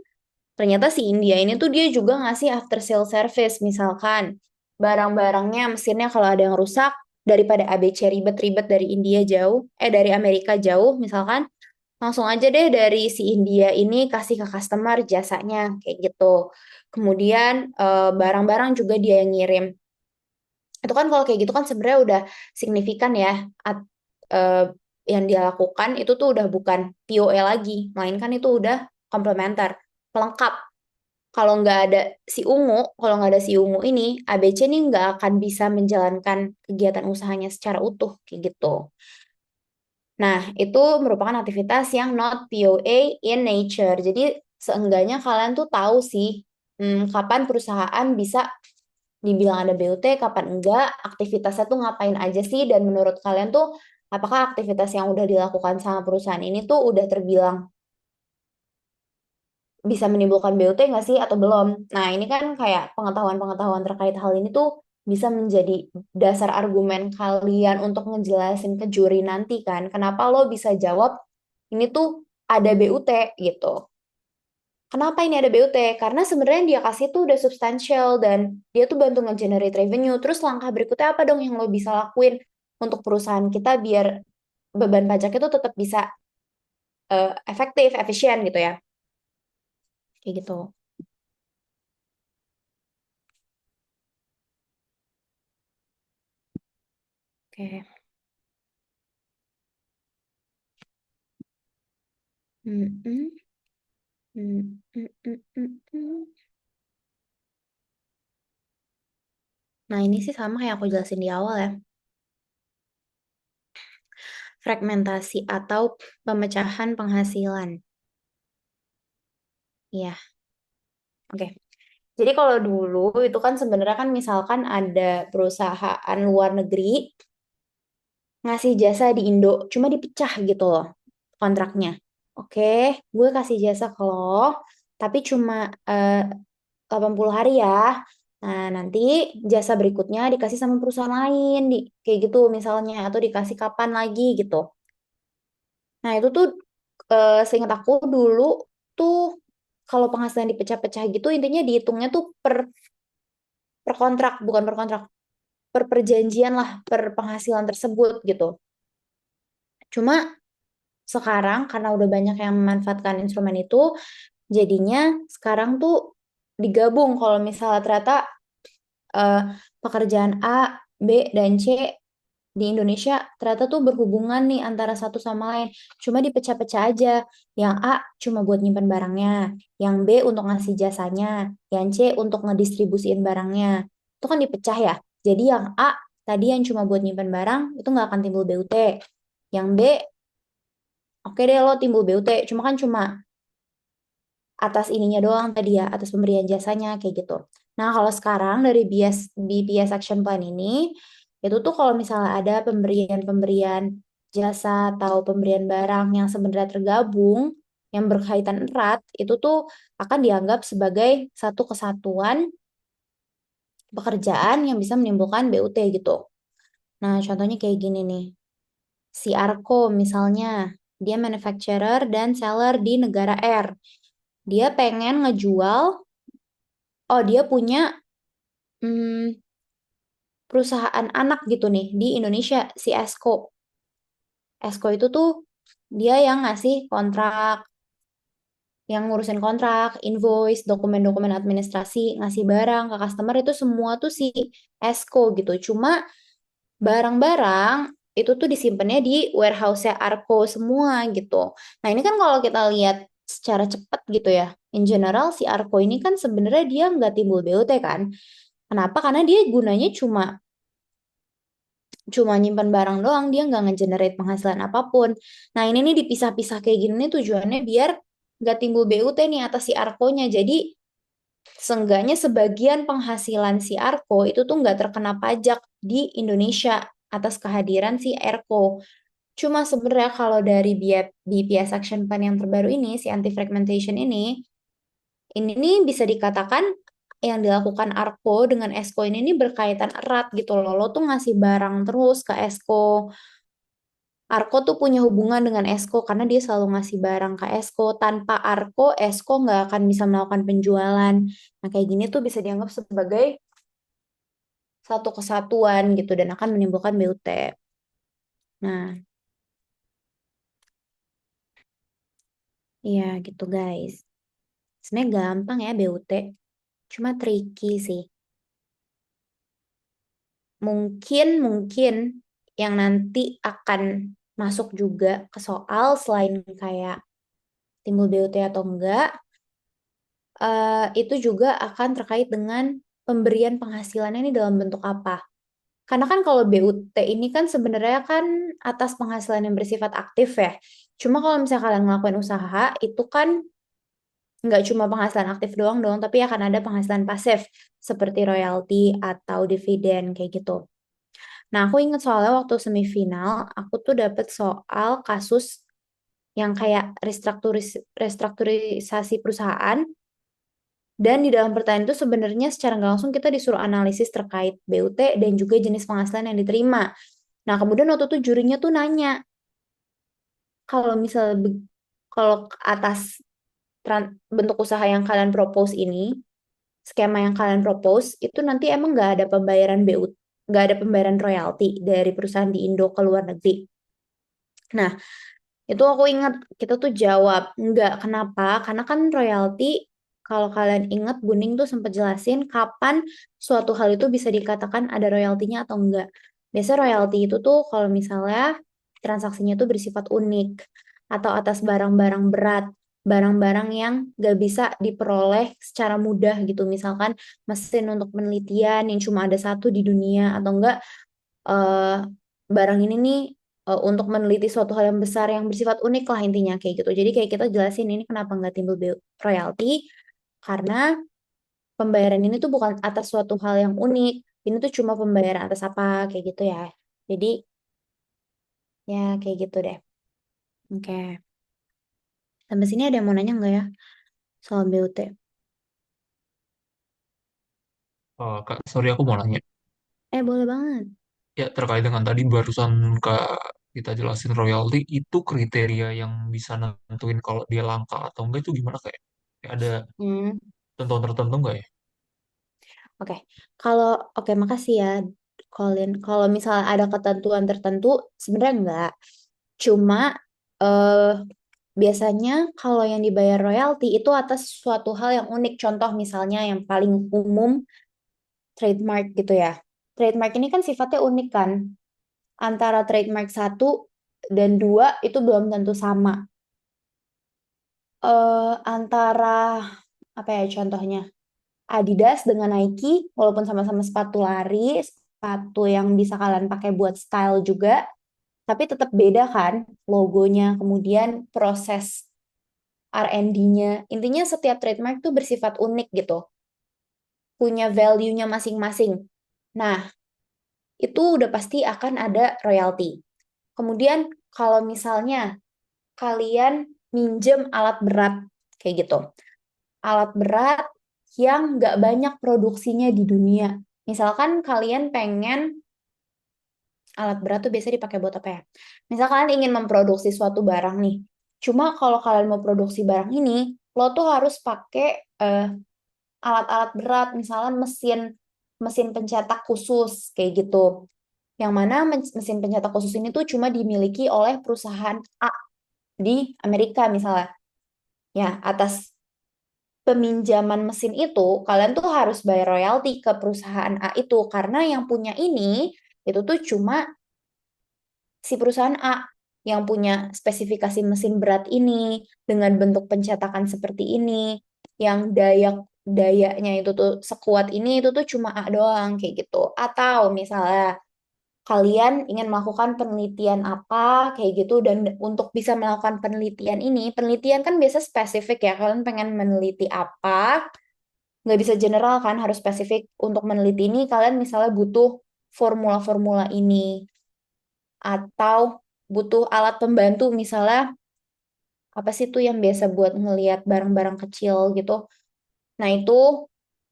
ternyata si India ini tuh dia juga ngasih after sale service, misalkan barang-barangnya, mesinnya kalau ada yang rusak, daripada ABC ribet-ribet dari India jauh, dari Amerika jauh, misalkan langsung aja deh dari si India ini kasih ke customer jasanya kayak gitu. Kemudian barang-barang juga dia yang ngirim. Itu kan kalau kayak gitu kan sebenarnya udah signifikan ya. Eh, yang dia lakukan itu tuh udah bukan POE lagi, melainkan itu udah komplementer, pelengkap. Kalau nggak ada si ungu ini, ABC nih nggak akan bisa menjalankan kegiatan usahanya secara utuh kayak gitu. Nah, itu merupakan aktivitas yang not POA in nature. Jadi, seenggaknya kalian tuh tahu sih kapan perusahaan bisa dibilang ada BUT, kapan enggak, aktivitasnya tuh ngapain aja sih, dan menurut kalian tuh apakah aktivitas yang udah dilakukan sama perusahaan ini tuh udah terbilang bisa menimbulkan BUT nggak sih atau belum? Nah, ini kan kayak pengetahuan-pengetahuan terkait hal ini tuh bisa menjadi dasar argumen kalian untuk ngejelasin ke juri nanti kan, kenapa lo bisa jawab ini tuh ada BUT gitu. Kenapa ini ada BUT? Karena sebenarnya yang dia kasih tuh udah substansial dan dia tuh bantu nge-generate revenue. Terus langkah berikutnya apa dong yang lo bisa lakuin untuk perusahaan kita biar beban pajak itu tetap bisa efektif, efisien gitu ya. Kayak gitu. Oke. Mm, mm, mm, mm, mm, mm, mm. Nah, ini sih sama kayak aku jelasin di awal ya. Fragmentasi atau pemecahan penghasilan. Iya, oke. Jadi kalau dulu itu kan sebenarnya kan misalkan ada perusahaan luar negeri ngasih jasa di Indo, cuma dipecah gitu loh kontraknya. Oke, gue kasih jasa ke lo, tapi cuma 80 hari ya. Nah, nanti jasa berikutnya dikasih sama perusahaan lain, kayak gitu misalnya, atau dikasih kapan lagi gitu. Nah, itu tuh seingat aku dulu tuh kalau penghasilan dipecah-pecah gitu intinya dihitungnya tuh per kontrak, bukan per kontrak, per perjanjian lah, per penghasilan tersebut gitu. Cuma sekarang karena udah banyak yang memanfaatkan instrumen itu, jadinya sekarang tuh digabung kalau misalnya ternyata eh, pekerjaan A, B, dan C di Indonesia ternyata tuh berhubungan nih antara satu sama lain. Cuma dipecah-pecah aja. Yang A cuma buat nyimpen barangnya, yang B untuk ngasih jasanya, yang C untuk ngedistribusiin barangnya. Itu kan dipecah ya. Jadi yang A tadi yang cuma buat nyimpen barang itu nggak akan timbul BUT. Yang B, oke deh lo timbul BUT. Cuma atas ininya doang tadi ya, atas pemberian jasanya kayak gitu. Nah, kalau sekarang dari BPS Action Plan ini, itu tuh kalau misalnya ada pemberian-pemberian jasa atau pemberian barang yang sebenarnya tergabung, yang berkaitan erat itu tuh akan dianggap sebagai satu kesatuan pekerjaan yang bisa menimbulkan BUT gitu. Nah, contohnya kayak gini nih. Si Arko misalnya, dia manufacturer dan seller di negara R. Dia pengen ngejual, oh dia punya hmm, perusahaan anak gitu nih di Indonesia, si Esko. Esko itu tuh dia yang ngasih kontrak, yang ngurusin kontrak, invoice, dokumen-dokumen administrasi, ngasih barang ke customer itu semua tuh si Esko gitu. Cuma barang-barang itu tuh disimpannya di warehouse-nya Arko semua gitu. Nah, ini kan kalau kita lihat secara cepat gitu ya. In general si Arko ini kan sebenarnya dia nggak timbul BOT kan. Kenapa? Karena dia gunanya cuma cuma nyimpan barang doang, dia nggak ngegenerate penghasilan apapun. Nah, ini nih dipisah-pisah kayak gini nih tujuannya biar nggak timbul BUT nih atas si Arko-nya. Jadi seenggaknya sebagian penghasilan si Arko itu tuh nggak terkena pajak di Indonesia atas kehadiran si Erko. Cuma sebenarnya kalau dari BPS Action Plan yang terbaru ini, si anti-fragmentation ini nih bisa dikatakan yang dilakukan Arko dengan Esko ini nih berkaitan erat gitu loh. Lo tuh ngasih barang terus ke Esko. Arko tuh punya hubungan dengan Esko karena dia selalu ngasih barang ke Esko. Tanpa Arko, Esko nggak akan bisa melakukan penjualan. Nah, kayak gini tuh bisa dianggap sebagai satu kesatuan gitu dan akan menimbulkan BUT. Nah, iya gitu guys. Sebenarnya gampang ya BUT, cuma tricky sih. Mungkin yang nanti akan masuk juga ke soal selain kayak timbul BUT atau enggak, itu juga akan terkait dengan pemberian penghasilannya ini dalam bentuk apa. Karena kan kalau BUT ini kan sebenarnya kan atas penghasilan yang bersifat aktif ya. Cuma kalau misalnya kalian ngelakuin usaha, itu kan nggak cuma penghasilan aktif doang dong, tapi akan ada penghasilan pasif seperti royalti atau dividen kayak gitu. Nah, aku ingat soalnya waktu semifinal, aku tuh dapet soal kasus yang kayak restrukturisasi perusahaan, dan di dalam pertanyaan itu sebenarnya secara nggak langsung kita disuruh analisis terkait BUT dan juga jenis penghasilan yang diterima. Nah, kemudian waktu itu jurinya tuh nanya, kalau misalnya kalau atas bentuk usaha yang kalian propose ini, skema yang kalian propose, itu nanti emang nggak ada pembayaran BUT, nggak ada pembayaran royalti dari perusahaan di Indo ke luar negeri. Nah, itu aku ingat kita tuh jawab, enggak. Kenapa? Karena kan royalti, kalau kalian ingat Buning tuh sempat jelasin kapan suatu hal itu bisa dikatakan ada royaltinya atau enggak. Biasanya royalti itu tuh kalau misalnya transaksinya tuh bersifat unik atau atas barang-barang berat, barang-barang yang gak bisa diperoleh secara mudah gitu. Misalkan mesin untuk penelitian yang cuma ada satu di dunia atau enggak eh, barang ini nih untuk meneliti suatu hal yang besar yang bersifat unik lah intinya kayak gitu. Jadi kayak kita jelasin ini kenapa nggak timbul royalti karena pembayaran ini tuh bukan atas suatu hal yang unik. Ini tuh cuma pembayaran atas apa kayak gitu ya. Jadi ya kayak gitu deh. Oke. Sampai sini ada yang mau nanya nggak ya soal BUT? Kak, sorry aku mau nanya. Boleh banget. Ya, terkait dengan tadi barusan Kak kita jelasin royalti, itu kriteria yang bisa nentuin kalau dia langka atau enggak itu gimana kayak? Kayak ada Hmm. tentuan tertentu enggak ya? Oke, kalau oke makasih ya, Colin. Kalau misalnya ada ketentuan tertentu, sebenarnya enggak. Cuma eh, biasanya kalau yang dibayar royalti itu atas suatu hal yang unik. Contoh misalnya yang paling umum trademark gitu ya. Trademark ini kan sifatnya unik kan. Antara trademark satu dan dua itu belum tentu sama. Antara apa ya contohnya? Adidas dengan Nike, walaupun sama-sama sepatu lari, sepatu yang bisa kalian pakai buat style juga, tapi tetap beda kan logonya, kemudian proses R&D-nya. Intinya setiap trademark tuh bersifat unik gitu, punya value-nya masing-masing. Nah, itu udah pasti akan ada royalti. Kemudian kalau misalnya kalian minjem alat berat kayak gitu. Alat berat yang nggak banyak produksinya di dunia. Misalkan kalian pengen alat berat tuh biasa dipakai buat apa ya? Misal kalian ingin memproduksi suatu barang nih. Cuma kalau kalian mau produksi barang ini, lo tuh harus pakai alat-alat berat, misalnya mesin mesin pencetak khusus kayak gitu. Yang mana mesin pencetak khusus ini tuh cuma dimiliki oleh perusahaan A di Amerika misalnya. Ya, atas peminjaman mesin itu, kalian tuh harus bayar royalti ke perusahaan A itu karena yang punya ini itu tuh cuma si perusahaan A yang punya spesifikasi mesin berat ini dengan bentuk pencetakan seperti ini, yang dayanya itu tuh sekuat ini itu tuh cuma A doang kayak gitu. Atau misalnya kalian ingin melakukan penelitian apa kayak gitu dan untuk bisa melakukan penelitian ini, penelitian kan biasa spesifik ya. Kalian pengen meneliti apa, nggak bisa general kan, harus spesifik. Untuk meneliti ini kalian misalnya butuh formula-formula ini atau butuh alat pembantu misalnya apa sih tuh yang biasa buat ngelihat barang-barang kecil gitu. Nah, itu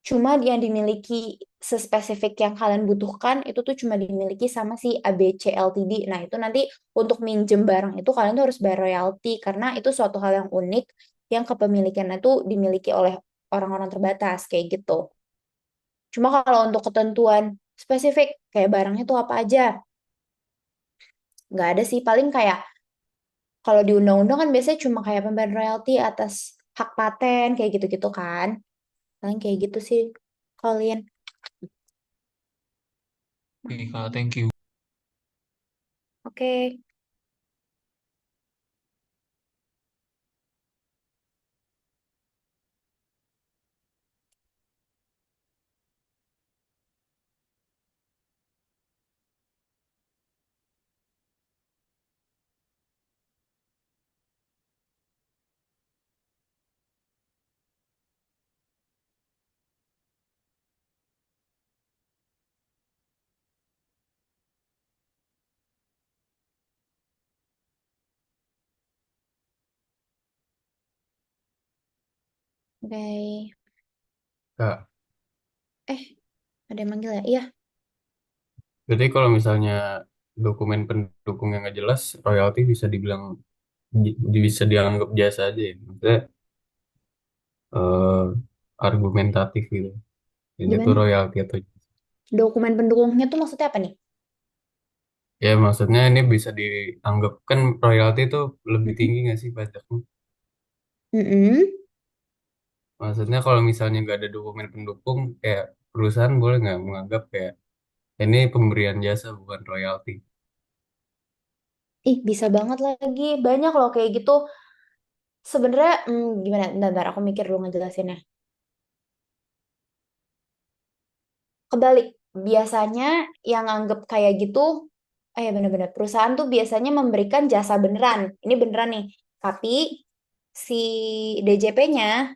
cuma yang dimiliki sespesifik yang kalian butuhkan itu tuh cuma dimiliki sama si ABC Ltd. Nah, itu nanti untuk minjem barang itu kalian tuh harus bayar royalti karena itu suatu hal yang unik yang kepemilikannya tuh dimiliki oleh orang-orang terbatas kayak gitu. Cuma kalau untuk ketentuan spesifik kayak barangnya tuh apa aja, nggak ada sih. Paling kayak kalau di undang-undang kan biasanya cuma kayak pembayaran royalti atas hak paten kayak gitu-gitu kan. Paling kayak gitu sih kalian. Oke, Kak, thank you. Oke. Oke. Kak, Eh, ada yang manggil ya? Iya. berarti kalau misalnya dokumen pendukung yang nggak jelas, royalti bisa dianggap biasa aja ya. Maksudnya eh, argumentatif gitu. Ini tuh Gimana? royalti atau Dokumen pendukungnya tuh maksudnya apa nih? ya maksudnya ini bisa dianggap kan royalti itu lebih Mm-mm. tinggi nggak sih pajaknya? Mm-mm. Maksudnya kalau misalnya nggak ada dokumen pendukung, kayak perusahaan boleh nggak menganggap kayak ini pemberian jasa bukan royalti? Ih, bisa banget lagi. Banyak loh kayak gitu. Sebenarnya gimana? Bentar, aku mikir dulu ngejelasinnya. Kebalik. Biasanya yang anggap kayak gitu, ya bener-bener. Perusahaan tuh biasanya memberikan jasa beneran. Ini beneran nih. Tapi si DJP-nya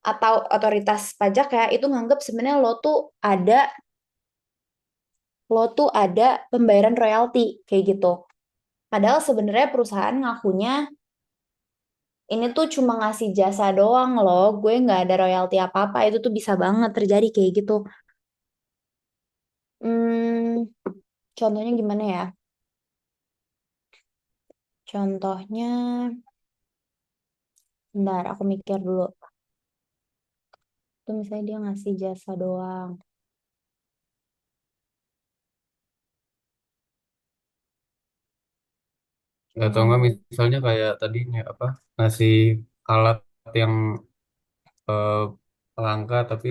atau otoritas pajak ya itu nganggap sebenarnya lo tuh ada pembayaran royalti kayak gitu. Padahal sebenarnya perusahaan ngakunya ini tuh cuma ngasih jasa doang loh, gue nggak ada royalti apa-apa. Itu tuh bisa banget terjadi kayak gitu. Hmm, contohnya gimana ya? Contohnya, bentar, aku mikir dulu. Tuh misalnya dia ngasih jasa doang. Atau enggak Hmm, misalnya kayak tadinya apa ngasih alat yang eh, langka tapi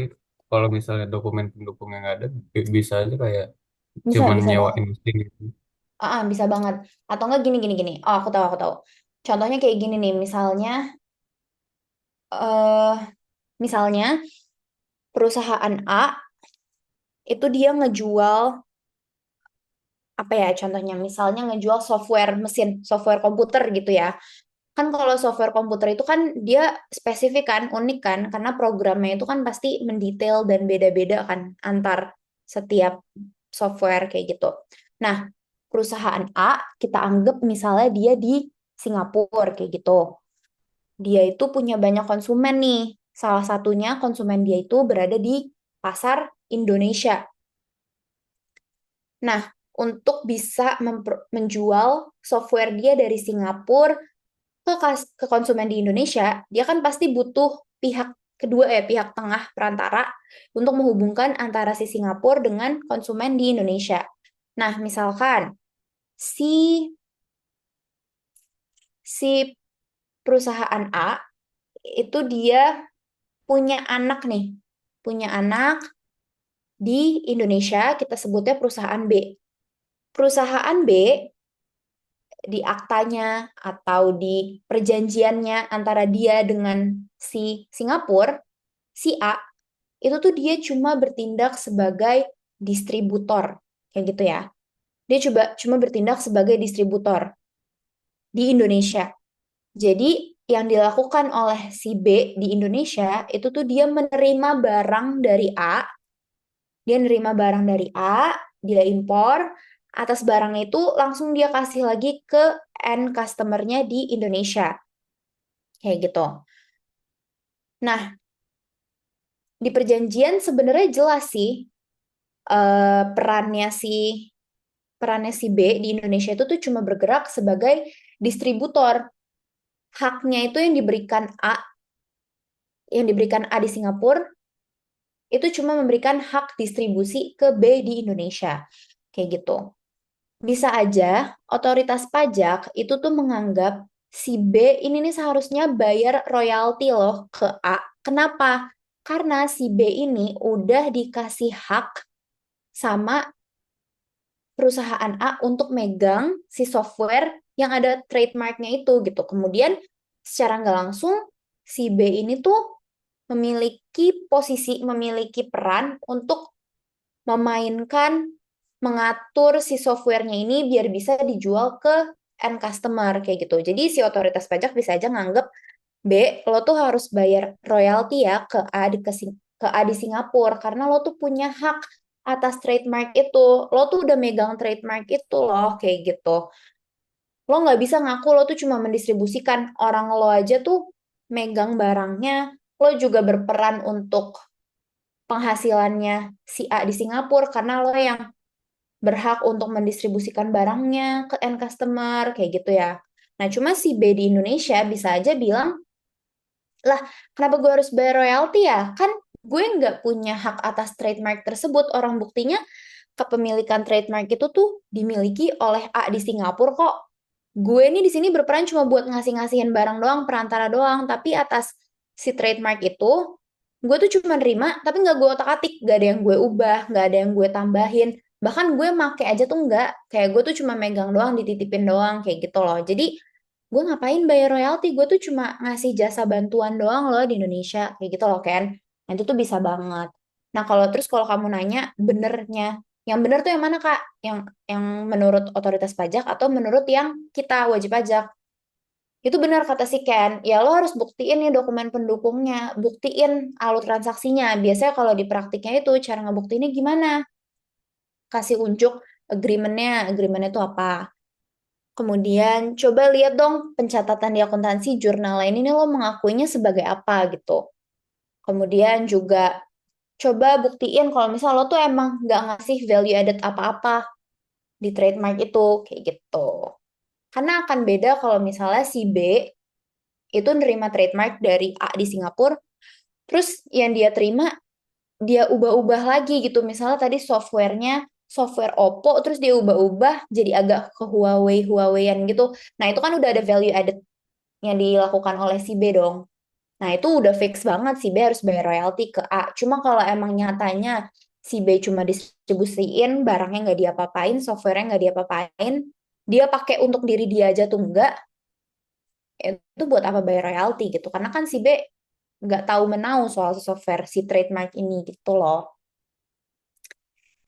kalau misalnya dokumen pendukungnya nggak ada bisa aja kayak bisa, cuman bisa banget. nyewain mesin gitu. Bisa banget. Atau enggak gini, gini, gini. Oh, aku tahu. Contohnya kayak gini nih, eh misalnya perusahaan A itu dia ngejual apa ya contohnya misalnya ngejual software komputer gitu ya. Kan kalau software komputer itu kan dia spesifik kan, unik kan, karena programnya itu kan pasti mendetail dan beda-beda kan antar setiap software kayak gitu. Nah, perusahaan A kita anggap misalnya dia di Singapura kayak gitu. Dia itu punya banyak konsumen nih. Salah satunya konsumen dia itu berada di pasar Indonesia. Nah, untuk bisa menjual software dia dari Singapura ke konsumen di Indonesia, dia kan pasti butuh pihak kedua pihak tengah perantara untuk menghubungkan antara si Singapura dengan konsumen di Indonesia. Nah, misalkan si si perusahaan A itu dia punya anak nih, punya anak di Indonesia, kita sebutnya perusahaan B. Perusahaan B di aktanya atau di perjanjiannya antara dia dengan si Singapura, si A, itu tuh dia cuma bertindak sebagai distributor, kayak gitu ya. Dia cuma bertindak sebagai distributor di Indonesia. Jadi yang dilakukan oleh si B di Indonesia itu tuh dia menerima barang dari A, dia impor, atas barang itu langsung dia kasih lagi ke end customer-nya di Indonesia. Kayak gitu. Nah, di perjanjian sebenarnya jelas sih perannya si B di Indonesia itu tuh cuma bergerak sebagai distributor. Haknya itu yang diberikan A di Singapura itu cuma memberikan hak distribusi ke B di Indonesia. Kayak gitu. Bisa aja otoritas pajak itu tuh menganggap si B ini nih seharusnya bayar royalti loh ke A. Kenapa? Karena si B ini udah dikasih hak sama perusahaan A untuk megang si software yang ada trademarknya itu gitu. Kemudian secara nggak langsung si B ini tuh memiliki peran untuk memainkan, mengatur si softwarenya ini biar bisa dijual ke end customer kayak gitu. Jadi si otoritas pajak bisa aja nganggep B, lo tuh harus bayar royalti ya ke A di Singapura karena lo tuh punya hak atas trademark itu. Lo tuh udah megang trademark itu loh kayak gitu. Lo nggak bisa ngaku lo tuh cuma mendistribusikan, orang lo aja tuh megang barangnya. Lo juga berperan untuk penghasilannya si A di Singapura karena lo yang berhak untuk mendistribusikan barangnya ke end customer kayak gitu ya. Nah, cuma si B di Indonesia bisa aja bilang, lah, kenapa gue harus bayar royalti ya? Kan gue nggak punya hak atas trademark tersebut. Orang buktinya kepemilikan trademark itu tuh dimiliki oleh A di Singapura kok. Gue nih di sini berperan cuma buat ngasih-ngasihin barang doang, perantara doang. Tapi atas si trademark itu, gue tuh cuma nerima, tapi nggak gue otak-atik. Nggak ada yang gue ubah, nggak ada yang gue tambahin. Bahkan gue make aja tuh nggak. Kayak gue tuh cuma megang doang, dititipin doang, kayak gitu loh. Jadi, gue ngapain bayar royalti? Gue tuh cuma ngasih jasa bantuan doang loh di Indonesia. Kayak gitu loh, Ken. Nah, itu tuh bisa banget. Nah, kalau kamu nanya, benernya yang benar tuh yang mana, Kak? Yang menurut otoritas pajak atau menurut yang kita wajib pajak? Itu benar kata si Ken. Ya lo harus buktiin nih dokumen pendukungnya, buktiin alur transaksinya. Biasanya kalau di praktiknya itu cara ngebuktiinnya gimana? Kasih unjuk agreementnya itu apa? Kemudian coba lihat dong pencatatan di akuntansi jurnal lain ini lo mengakuinya sebagai apa gitu. Kemudian juga coba buktiin kalau misal lo tuh emang nggak ngasih value added apa-apa di trademark itu kayak gitu. Karena akan beda kalau misalnya si B itu nerima trademark dari A di Singapura, terus yang dia terima dia ubah-ubah lagi gitu. Misalnya tadi software Oppo, terus dia ubah-ubah jadi agak ke Huawei-Huaweian gitu. Nah itu kan udah ada value added yang dilakukan oleh si B dong. Nah itu udah fix banget si B harus bayar royalti ke A. Cuma kalau emang nyatanya si B cuma distribusiin, barangnya nggak diapa-apain, softwarenya nggak diapa-apain, dia pakai untuk diri dia aja tuh enggak, itu buat apa bayar royalti gitu. Karena kan si B nggak tahu menau soal software si trademark ini gitu loh.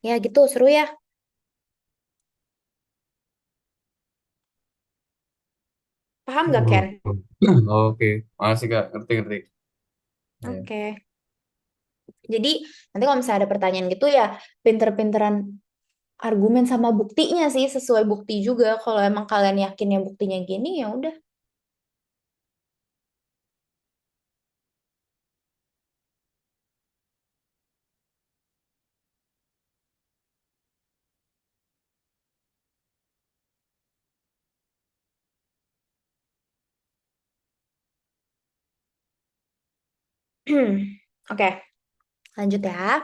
Ya gitu, seru ya. Paham nggak, Ken? Oke, makasih Kak, ngerti-ngerti. Ya. Oke. Jadi nanti kalau misalnya ada pertanyaan gitu ya, pinter-pinteran argumen sama buktinya sih, sesuai bukti juga. Kalau emang kalian yakin yang buktinya gini, ya udah. Oke, lanjut ya.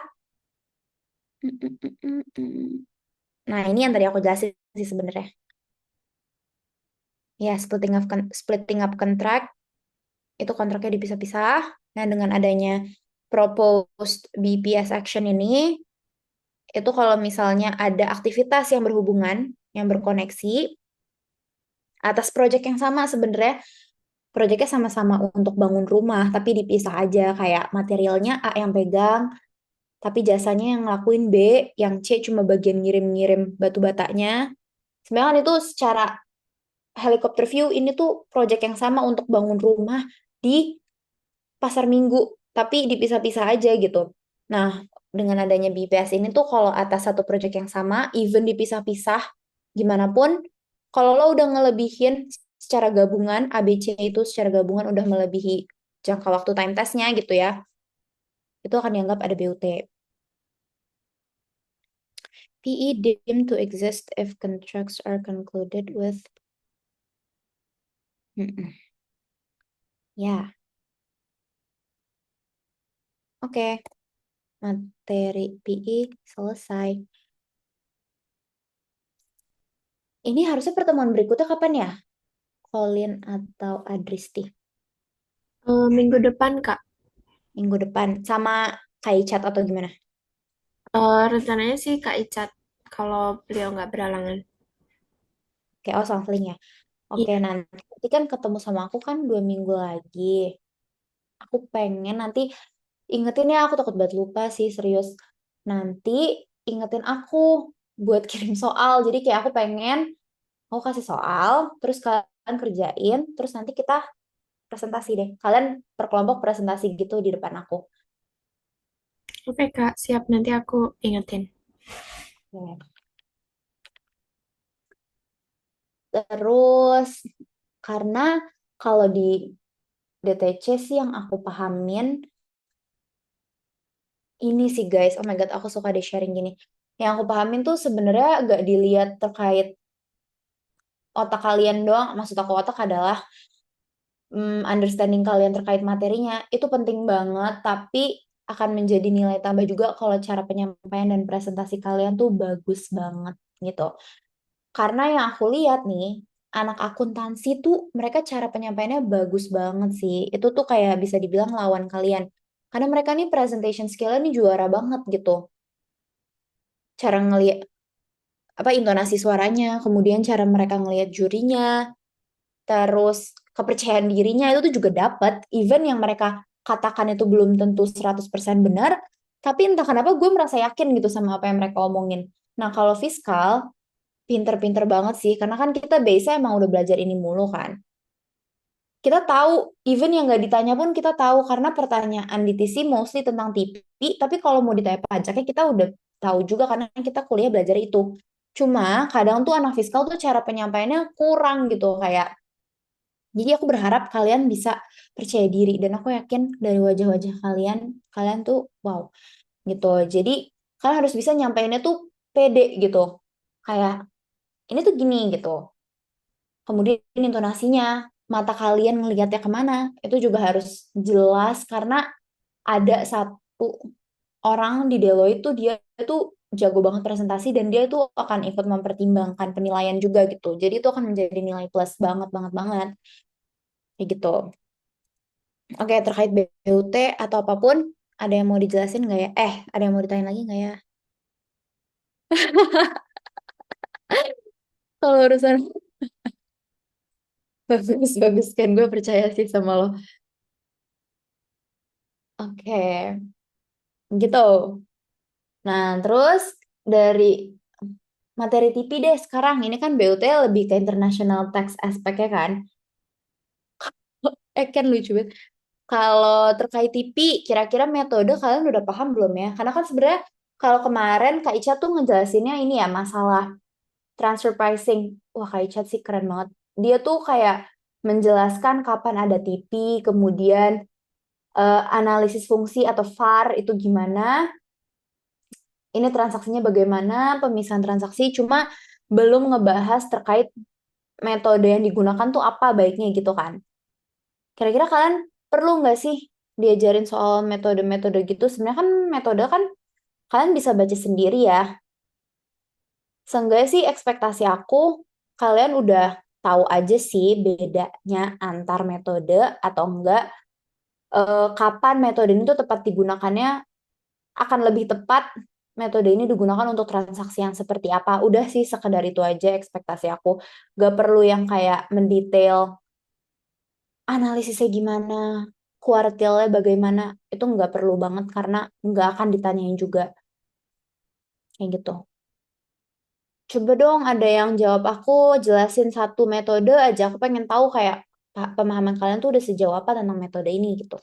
Nah, ini yang tadi aku jelasin sih sebenarnya. Ya, splitting up contract itu kontraknya dipisah-pisah. Nah, dengan adanya proposed BPS action ini, itu kalau misalnya ada aktivitas yang berhubungan, yang berkoneksi atas proyek yang sama sebenarnya, proyeknya sama-sama untuk bangun rumah, tapi dipisah aja kayak materialnya A yang pegang, tapi jasanya yang ngelakuin B, yang C cuma bagian ngirim-ngirim batu batanya. Sebenarnya kan itu secara helikopter view ini tuh proyek yang sama untuk bangun rumah di pasar Minggu, tapi dipisah-pisah aja gitu. Nah, dengan adanya BPS ini tuh kalau atas satu proyek yang sama, even dipisah-pisah, gimana pun, kalau lo udah ngelebihin secara gabungan, ABC itu secara gabungan udah melebihi jangka waktu time testnya gitu ya, itu akan dianggap ada BUT. PE deemed to exist if contracts are concluded with ya. Oke, materi PE selesai. Ini harusnya pertemuan berikutnya kapan ya? Colin atau Adristi? Minggu depan, Kak. Minggu depan. Sama Kak Icat atau gimana? Rencananya sih Kak Icat, kalau beliau nggak berhalangan. Kayak oh sampling ya. Oke, Iya. nanti kan ketemu sama aku kan 2 minggu lagi. Aku pengen nanti ingetin ya, aku takut banget lupa sih, serius. Nanti ingetin aku buat kirim soal. Jadi kayak aku pengen, aku kasih soal, terus kalian kerjain, terus nanti kita presentasi deh. Kalian per kelompok presentasi gitu di depan aku. Oke, Kak. Siap. Nanti aku ingetin. Ya. Terus, karena kalau di DTC sih yang aku pahamin, ini sih guys, oh my God, aku suka deh sharing gini. Yang aku pahamin tuh sebenarnya agak dilihat terkait otak kalian doang. Maksud aku otak adalah understanding kalian terkait materinya. Itu penting banget, tapi akan menjadi nilai tambah juga kalau cara penyampaian dan presentasi kalian tuh bagus banget gitu. Karena yang aku lihat nih, anak akuntansi tuh mereka cara penyampaiannya bagus banget sih. Itu tuh kayak bisa dibilang lawan kalian. Karena mereka nih presentation skill-nya nih juara banget gitu. Cara ngelihat apa intonasi suaranya, kemudian cara mereka ngelihat jurinya, terus kepercayaan dirinya itu tuh juga dapat. Even yang mereka katakan itu belum tentu 100% benar, tapi entah kenapa gue merasa yakin gitu sama apa yang mereka omongin. Nah, kalau fiskal pinter-pinter banget sih, karena kan kita biasa emang udah belajar ini mulu kan. Kita tahu, even yang nggak ditanya pun kita tahu, karena pertanyaan di TC mostly tentang TP, tapi kalau mau ditanya pajaknya kita udah tahu juga karena kita kuliah belajar itu. Cuma kadang tuh anak fiskal tuh cara penyampaiannya kurang gitu, kayak jadi aku berharap kalian bisa percaya diri dan aku yakin dari wajah-wajah kalian, kalian tuh wow gitu. Jadi kalian harus bisa nyampeinnya tuh pede gitu. Kayak ini tuh gini gitu. Kemudian intonasinya, mata kalian ngelihatnya kemana, itu juga harus jelas karena ada satu orang di Deloitte tuh dia tuh jago banget presentasi dan dia tuh akan ikut mempertimbangkan penilaian juga gitu. Jadi itu akan menjadi nilai plus banget banget banget kayak gitu. Oke, terkait BUT atau apapun, ada yang mau dijelasin nggak ya? Ada yang mau ditanya lagi nggak ya? Kalau urusan bagus bagus kan gue percaya sih sama lo. Oke, gitu. Nah, terus dari materi TP deh sekarang. Ini kan BUT lebih ke international tax aspeknya kan. Kan lucu banget. Kalau terkait TP, kira-kira metode kalian udah paham belum ya? Karena kan sebenarnya kalau kemarin Kak Ica tuh ngejelasinnya ini ya, masalah transfer pricing. Wah, Kak Ica sih keren banget. Dia tuh kayak menjelaskan kapan ada TP, kemudian analisis fungsi atau VAR itu gimana, ini transaksinya bagaimana, pemisahan transaksi, cuma belum ngebahas terkait metode yang digunakan tuh apa baiknya gitu kan. Kira-kira kalian perlu nggak sih diajarin soal metode-metode gitu, sebenarnya kan metode kan kalian bisa baca sendiri ya. Seenggaknya sih ekspektasi aku kalian udah tahu aja sih bedanya antar metode atau enggak, kapan metode ini tuh tepat digunakannya, akan lebih tepat metode ini digunakan untuk transaksi yang seperti apa. Udah sih sekedar itu aja ekspektasi aku. Gak perlu yang kayak mendetail analisisnya gimana, kuartilnya bagaimana. Itu nggak perlu banget karena nggak akan ditanyain juga. Kayak gitu. Coba dong ada yang jawab aku, jelasin satu metode aja. Aku pengen tahu kayak pemahaman kalian tuh udah sejauh apa tentang metode ini gitu.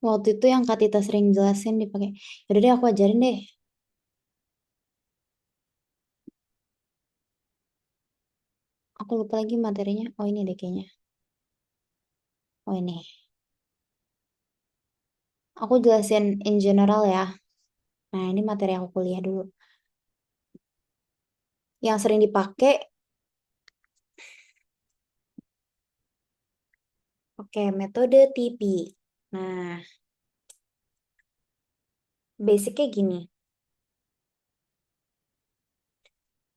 Waktu itu yang Kak Tita sering jelasin dipakai. Yaudah deh aku ajarin deh. Aku lupa lagi materinya. Oh ini deh kayaknya. Oh ini. Aku jelasin in general ya. Nah ini materi aku kuliah dulu. Yang sering dipakai, oke, metode TP. Nah, basicnya gini.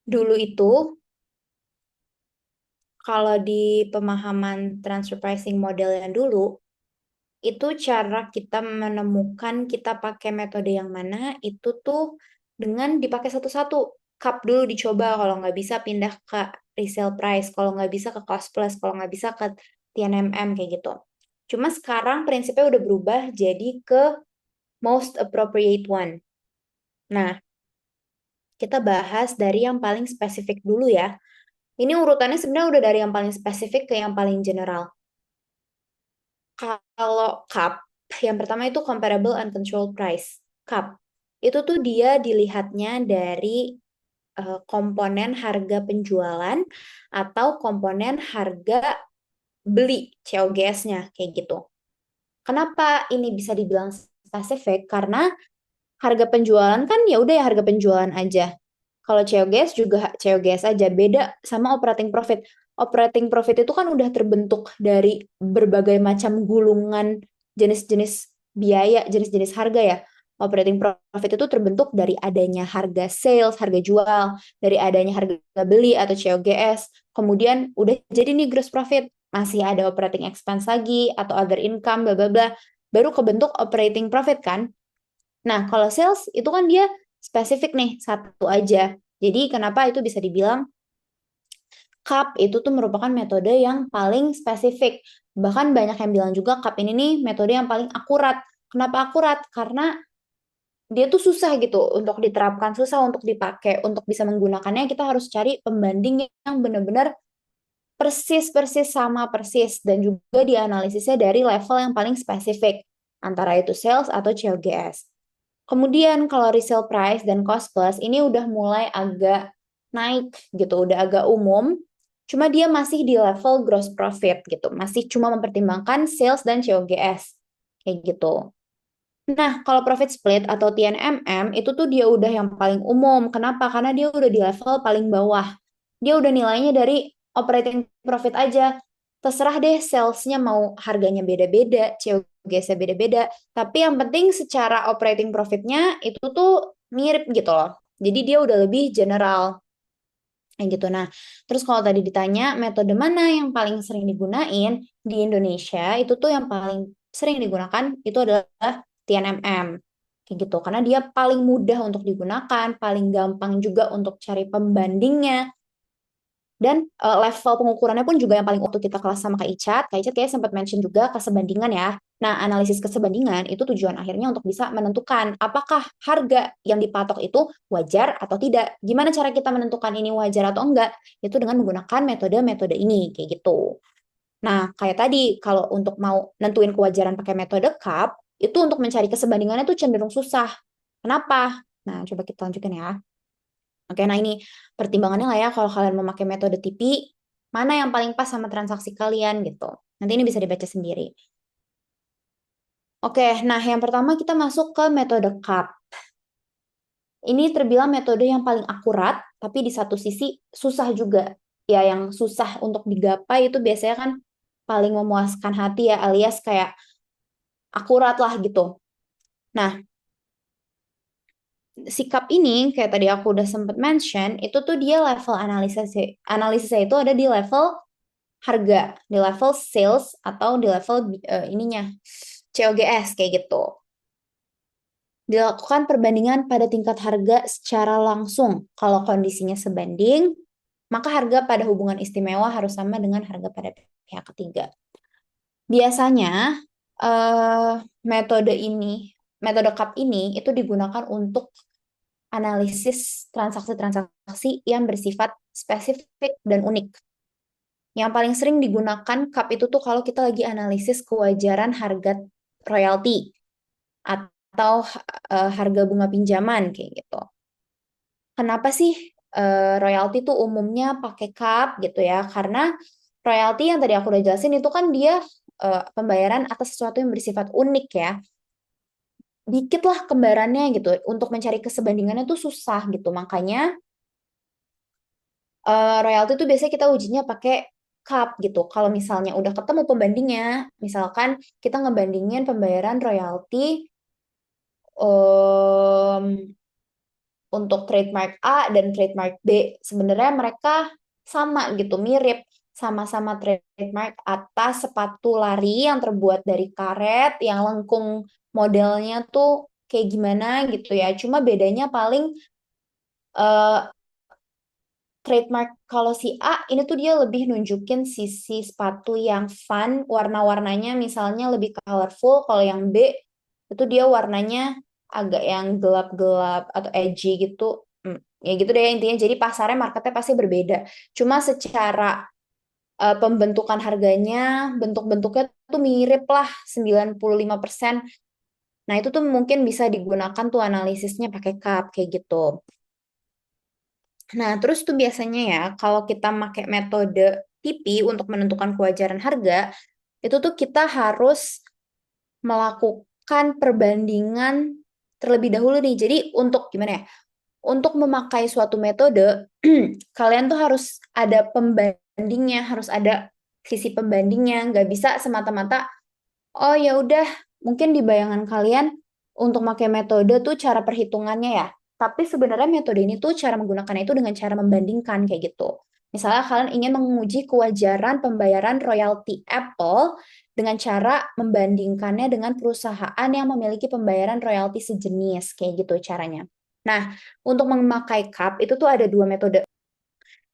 Dulu itu, kalau di pemahaman transfer pricing model yang dulu, itu cara kita menemukan kita pakai metode yang mana, itu tuh dengan dipakai satu-satu. Cup dulu dicoba, kalau nggak bisa pindah ke resale price, kalau nggak bisa ke cost plus, kalau nggak bisa ke TNMM, kayak gitu. Cuma sekarang prinsipnya udah berubah jadi ke most appropriate one. Nah, kita bahas dari yang paling spesifik dulu ya. Ini urutannya sebenarnya udah dari yang paling spesifik ke yang paling general. Kalau CUP, yang pertama itu comparable uncontrolled price. CUP, itu tuh dia dilihatnya dari komponen harga penjualan atau komponen harga beli COGS-nya, kayak gitu. Kenapa ini bisa dibilang spesifik? Karena harga penjualan kan ya udah ya harga penjualan aja. Kalau COGS juga COGS aja, beda sama operating profit. Operating profit itu kan udah terbentuk dari berbagai macam gulungan jenis-jenis biaya, jenis-jenis harga ya. Operating profit itu terbentuk dari adanya harga sales, harga jual, dari adanya harga beli atau COGS. Kemudian udah jadi nih gross profit, masih ada operating expense lagi atau other income bla bla bla. Baru kebentuk operating profit kan. Nah, kalau sales itu kan dia spesifik nih, satu aja. Jadi kenapa itu bisa dibilang CUP itu tuh merupakan metode yang paling spesifik. Bahkan banyak yang bilang juga CUP ini nih metode yang paling akurat. Kenapa akurat? Karena dia tuh susah gitu untuk diterapkan, susah untuk dipakai. Untuk bisa menggunakannya kita harus cari pembanding yang benar-benar persis-persis sama persis. Dan juga dianalisisnya dari level yang paling spesifik. Antara itu sales atau COGS. Kemudian kalau resale price dan cost plus ini udah mulai agak naik gitu, udah agak umum. Cuma dia masih di level gross profit gitu, masih cuma mempertimbangkan sales dan COGS kayak gitu. Nah, kalau profit split atau TNMM itu tuh dia udah yang paling umum. Kenapa? Karena dia udah di level paling bawah. Dia udah nilainya dari operating profit aja. Terserah deh salesnya mau harganya beda-beda, COGS-nya beda-beda. Tapi yang penting secara operating profitnya itu tuh mirip gitu loh. Jadi dia udah lebih general. Kayak gitu. Nah, terus kalau tadi ditanya metode mana yang paling sering digunain di Indonesia, itu tuh yang paling sering digunakan itu adalah TNMM. Kayak gitu. Karena dia paling mudah untuk digunakan, paling gampang juga untuk cari pembandingnya. Dan level pengukurannya pun juga yang paling waktu kita kelas sama Kak Icat kayak sempat mention juga kesebandingan ya. Nah, analisis kesebandingan itu tujuan akhirnya untuk bisa menentukan apakah harga yang dipatok itu wajar atau tidak. Gimana cara kita menentukan ini wajar atau enggak? Itu dengan menggunakan metode-metode ini, kayak gitu. Nah, kayak tadi, kalau untuk mau nentuin kewajaran pakai metode CAP, itu untuk mencari kesebandingannya tuh cenderung susah. Kenapa? Nah, coba kita lanjutin ya. Oke, nah ini pertimbangannya lah ya kalau kalian memakai metode TP, mana yang paling pas sama transaksi kalian gitu. Nanti ini bisa dibaca sendiri. Oke, nah yang pertama kita masuk ke metode CAP. Ini terbilang metode yang paling akurat, tapi di satu sisi susah juga. Ya, yang susah untuk digapai itu biasanya kan paling memuaskan hati ya, alias kayak akurat lah gitu. Nah, sikap ini kayak tadi aku udah sempat mention, itu tuh dia level analisisnya itu ada di level harga, di level sales atau di level ininya COGS kayak gitu. Dilakukan perbandingan pada tingkat harga secara langsung. Kalau kondisinya sebanding, maka harga pada hubungan istimewa harus sama dengan harga pada pihak ketiga. Biasanya metode CAP ini itu digunakan untuk analisis transaksi-transaksi yang bersifat spesifik dan unik. Yang paling sering digunakan CAP itu tuh kalau kita lagi analisis kewajaran harga royalti atau harga bunga pinjaman kayak gitu. Kenapa sih royalti tuh umumnya pakai CAP gitu ya? Karena royalti yang tadi aku udah jelasin itu kan dia pembayaran atas sesuatu yang bersifat unik ya. Dikit lah kembarannya gitu. Untuk mencari kesebandingannya tuh susah gitu. Makanya royalti itu biasanya kita ujinya pakai CAP gitu. Kalau misalnya udah ketemu pembandingnya, misalkan kita ngebandingin pembayaran royalti untuk trademark A dan trademark B, sebenarnya mereka sama gitu, mirip. Sama-sama trademark atas sepatu lari yang terbuat dari karet, yang lengkung modelnya tuh kayak gimana gitu ya. Cuma bedanya paling eh, trademark kalau si A ini tuh dia lebih nunjukin sisi sepatu yang fun, warna-warnanya misalnya lebih colorful. Kalau yang B itu dia warnanya agak yang gelap-gelap atau edgy gitu. Ya gitu deh intinya. Jadi pasarnya marketnya pasti berbeda. Cuma secara pembentukan harganya, bentuk-bentuknya tuh mirip lah 95%. Nah, itu tuh mungkin bisa digunakan tuh analisisnya pakai CAP kayak gitu. Nah, terus tuh biasanya ya, kalau kita pakai metode TP untuk menentukan kewajaran harga, itu tuh kita harus melakukan perbandingan terlebih dahulu nih. Jadi untuk gimana ya? Untuk memakai suatu metode, kalian tuh harus ada pembandingnya, harus ada sisi pembandingnya. Nggak bisa semata-mata, oh ya udah, mungkin di bayangan kalian untuk pakai metode tuh cara perhitungannya ya. Tapi sebenarnya metode ini tuh cara menggunakannya itu dengan cara membandingkan kayak gitu. Misalnya kalian ingin menguji kewajaran pembayaran royalti Apple dengan cara membandingkannya dengan perusahaan yang memiliki pembayaran royalti sejenis kayak gitu caranya. Nah, untuk memakai CAP itu tuh ada dua metode.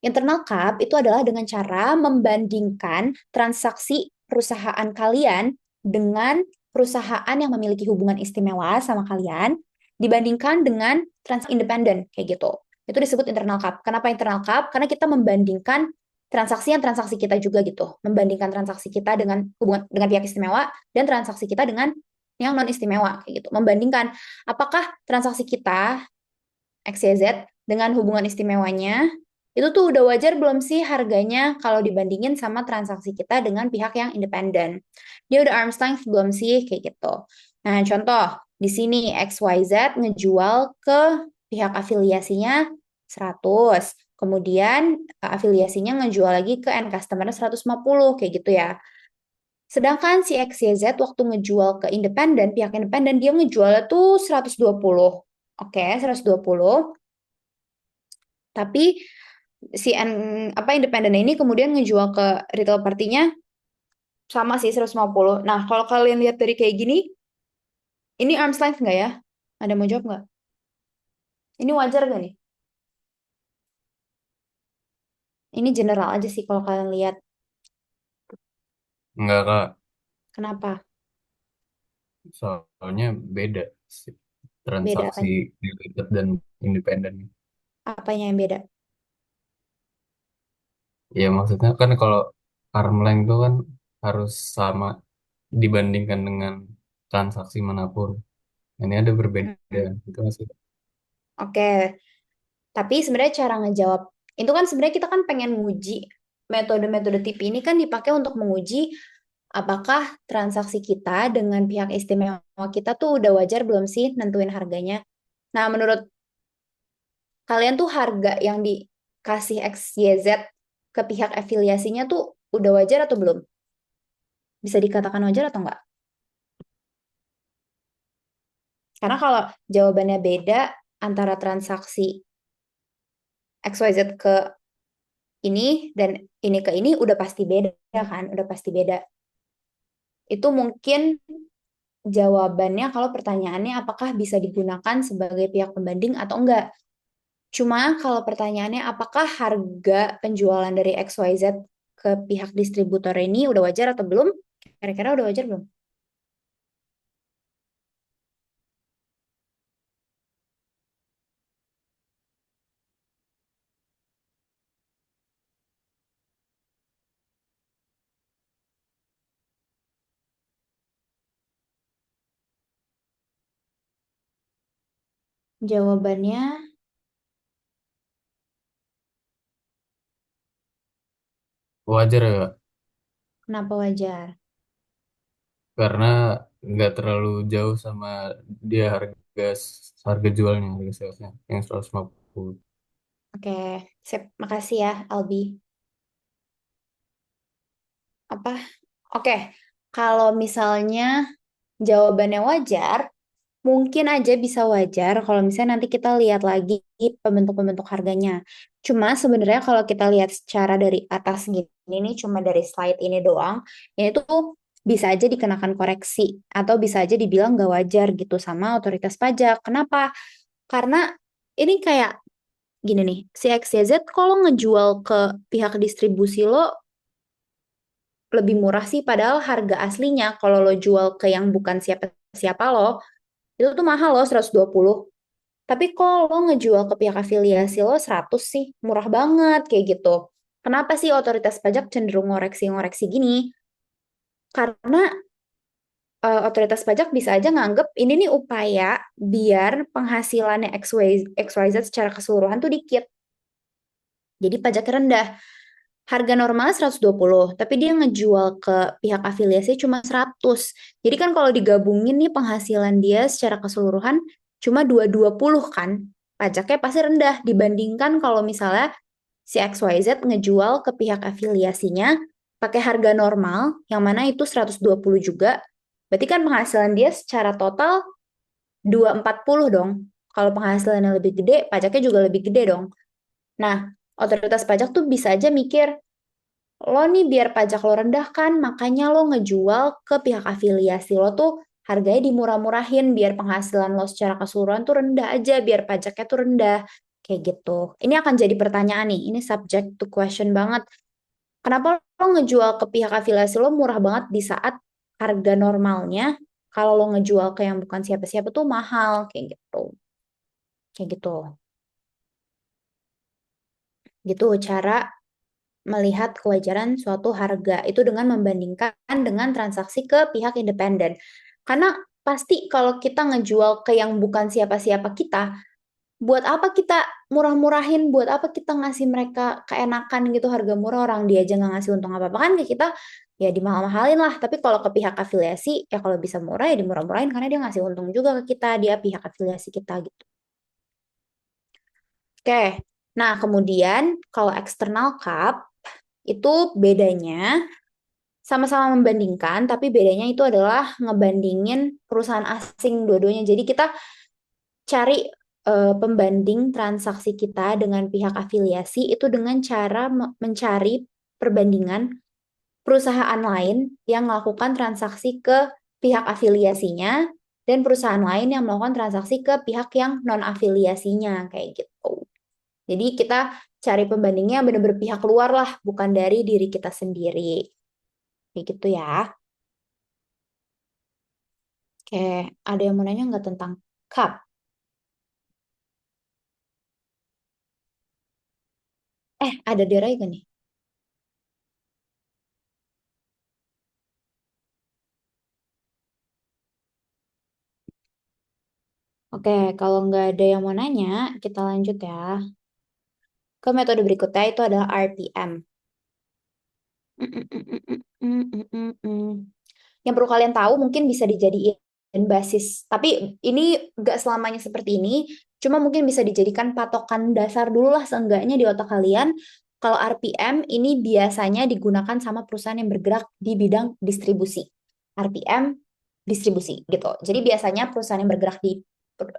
Internal CAP itu adalah dengan cara membandingkan transaksi perusahaan kalian dengan perusahaan yang memiliki hubungan istimewa sama kalian dibandingkan dengan transaksi independen kayak gitu. Itu disebut internal CAP. Kenapa internal CAP? Karena kita membandingkan transaksi kita juga gitu. Membandingkan transaksi kita dengan hubungan dengan pihak istimewa dan transaksi kita dengan yang non istimewa kayak gitu. Membandingkan apakah transaksi kita XYZ dengan hubungan istimewanya itu tuh udah wajar belum sih harganya kalau dibandingin sama transaksi kita dengan pihak yang independen. Dia udah arm's length belum sih kayak gitu. Nah, contoh di sini XYZ ngejual ke pihak afiliasinya 100. Kemudian afiliasinya ngejual lagi ke end customer 150 kayak gitu ya. Sedangkan si XYZ waktu ngejual ke independen, pihak independen dia ngejual tuh 120. Oke, 120. Tapi si independen ini kemudian ngejual ke retail partinya Sama sih 150. Nah, kalau kalian lihat dari kayak gini, ini arm's length nggak ya? Ada mau jawab nggak? Ini wajar nggak nih? Ini general aja sih kalau kalian lihat. Enggak Kak, Kenapa? soalnya beda sih Beda transaksi apanya? delivered dan independen. Apanya yang beda? Ya maksudnya kan kalau arm length itu kan harus sama dibandingkan dengan transaksi manapun. Ini ada berbeda, Hmm, itu masih. Oke, tapi sebenarnya cara ngejawab itu kan sebenarnya kita kan pengen nguji metode-metode TP ini kan dipakai untuk menguji apakah transaksi kita dengan pihak istimewa kita tuh udah wajar belum sih nentuin harganya. Nah, menurut kalian tuh harga yang dikasih XYZ ke pihak afiliasinya tuh udah wajar atau belum? Bisa dikatakan wajar atau enggak? Karena kalau jawabannya beda antara transaksi XYZ ke ini dan ini ke ini udah pasti beda kan? Udah pasti beda. Itu mungkin jawabannya kalau pertanyaannya apakah bisa digunakan sebagai pihak pembanding atau enggak. Cuma kalau pertanyaannya apakah harga penjualan dari XYZ ke pihak distributor ini udah wajar atau belum? Kira-kira udah wajar belum? Jawabannya Wajar ya Kak? kenapa wajar? Karena nggak terlalu jauh sama dia harga jualnya, harga salesnya yang 150. Oke, sip. Makasih ya, Albi. Apa? Oke, kalau misalnya jawabannya wajar, mungkin aja bisa wajar kalau misalnya nanti kita lihat lagi pembentuk-pembentuk harganya. Cuma sebenarnya kalau kita lihat secara dari atas gini nih, cuma dari slide ini doang, ini tuh bisa aja dikenakan koreksi atau bisa aja dibilang nggak wajar gitu sama otoritas pajak. Kenapa? Karena ini kayak gini nih, si XYZ kalau ngejual ke pihak distribusi lo lebih murah sih, padahal harga aslinya kalau lo jual ke yang bukan siapa-siapa lo, itu tuh mahal loh 120. Tapi kalau ngejual ke pihak afiliasi lo 100 sih, murah banget kayak gitu. Kenapa sih otoritas pajak cenderung ngoreksi-ngoreksi gini? Karena otoritas pajak bisa aja nganggep ini nih upaya biar penghasilannya XYZ secara keseluruhan tuh dikit. Jadi pajaknya rendah. Harga normalnya 120, tapi dia ngejual ke pihak afiliasi cuma 100. Jadi kan kalau digabungin nih penghasilan dia secara keseluruhan cuma 220 kan. Pajaknya pasti rendah dibandingkan kalau misalnya si XYZ ngejual ke pihak afiliasinya pakai harga normal yang mana itu 120 juga. Berarti kan penghasilan dia secara total 240 dong. Kalau penghasilannya lebih gede, pajaknya juga lebih gede dong. Nah, otoritas pajak tuh bisa aja mikir, lo nih biar pajak lo rendah kan, makanya lo ngejual ke pihak afiliasi lo tuh harganya dimurah-murahin biar penghasilan lo secara keseluruhan tuh rendah aja, biar pajaknya tuh rendah. Kayak gitu. Ini akan jadi pertanyaan nih, ini subject to question banget. Kenapa lo ngejual ke pihak afiliasi lo murah banget di saat harga normalnya kalau lo ngejual ke yang bukan siapa-siapa tuh mahal, kayak gitu. Kayak gitu. Gitu cara melihat kewajaran suatu harga itu dengan membandingkan dengan transaksi ke pihak independen. Karena pasti kalau kita ngejual ke yang bukan siapa-siapa kita, buat apa kita murah-murahin, buat apa kita ngasih mereka keenakan gitu harga murah orang dia aja nggak ngasih untung apa-apa kan ke kita, ya dimahal-mahalin lah. Tapi kalau ke pihak afiliasi, ya kalau bisa murah ya dimurah-murahin karena dia ngasih untung juga ke kita, dia pihak afiliasi kita gitu. Oke, nah kemudian kalau external cup itu bedanya sama-sama membandingkan, tapi bedanya itu adalah ngebandingin perusahaan asing dua-duanya. Jadi kita cari pembanding transaksi kita dengan pihak afiliasi itu dengan cara mencari perbandingan perusahaan lain yang melakukan transaksi ke pihak afiliasinya dan perusahaan lain yang melakukan transaksi ke pihak yang non-afiliasinya kayak gitu. Jadi kita cari pembandingnya benar-benar pihak luar lah, bukan dari diri kita sendiri. Kayak gitu ya. Oke, ada yang mau nanya nggak tentang cup? Ada Derai gak nih? Oke, kalau nggak ada yang mau nanya, kita lanjut ya. Ke metode berikutnya itu adalah RPM. Yang perlu kalian tahu mungkin bisa dijadiin basis. Tapi ini nggak selamanya seperti ini. Cuma mungkin bisa dijadikan patokan dasar dulu lah seenggaknya di otak kalian. Kalau RPM ini biasanya digunakan sama perusahaan yang bergerak di bidang distribusi. RPM distribusi gitu. Jadi biasanya perusahaan yang bergerak di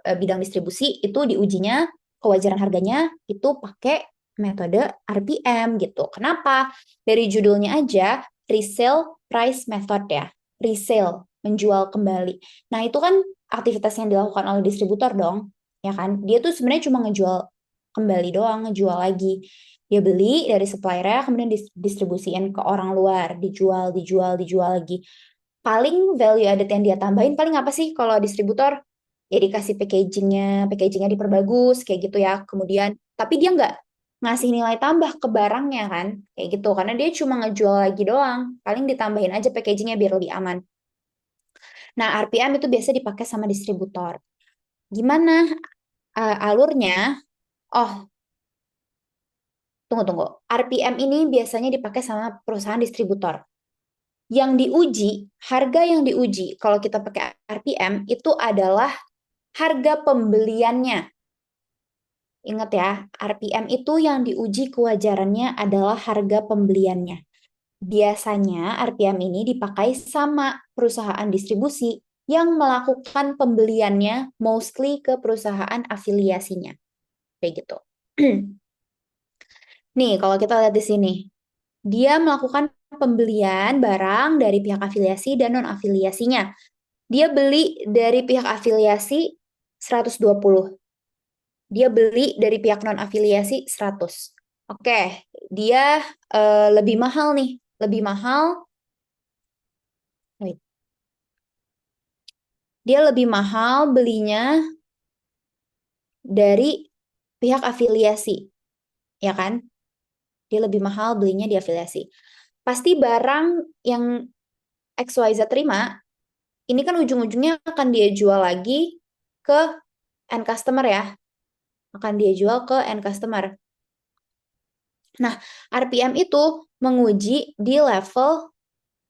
bidang distribusi itu diujinya kewajaran harganya itu pakai metode RPM gitu. Kenapa? Dari judulnya aja resale price method ya. Resale, menjual kembali. Nah, itu kan aktivitas yang dilakukan oleh distributor dong, ya kan? Dia tuh sebenarnya cuma ngejual kembali doang, ngejual lagi. Dia beli dari supplier-nya, kemudian distribusiin ke orang luar, dijual, dijual, dijual lagi. Paling value added yang dia tambahin, paling apa sih kalau distributor? Ya dikasih packagingnya diperbagus, kayak gitu ya. Kemudian, tapi dia nggak ngasih nilai tambah ke barangnya kan, kayak gitu. Karena dia cuma ngejual lagi doang. Paling ditambahin aja packagingnya biar lebih aman. Nah, RPM itu biasa dipakai sama distributor. Gimana alurnya? Oh, tunggu. RPM ini biasanya dipakai sama perusahaan distributor. Yang diuji, harga yang diuji kalau kita pakai RPM itu adalah harga pembeliannya. Ingat ya, RPM itu yang diuji kewajarannya adalah harga pembeliannya. Biasanya RPM ini dipakai sama perusahaan distribusi yang melakukan pembeliannya mostly ke perusahaan afiliasinya. Kayak gitu. Nih, kalau kita lihat di sini, dia melakukan pembelian barang dari pihak afiliasi dan non-afiliasinya. Dia beli dari pihak afiliasi 120. Dia beli dari pihak non-afiliasi 100. Oke, dia lebih mahal nih. Lebih mahal. Wait. Dia lebih mahal belinya dari pihak afiliasi. Ya kan? Dia lebih mahal belinya di afiliasi. Pasti barang yang XYZ terima, ini kan ujung-ujungnya akan dia jual lagi ke end customer ya. Akan dia jual ke end customer. Nah, RPM itu menguji di level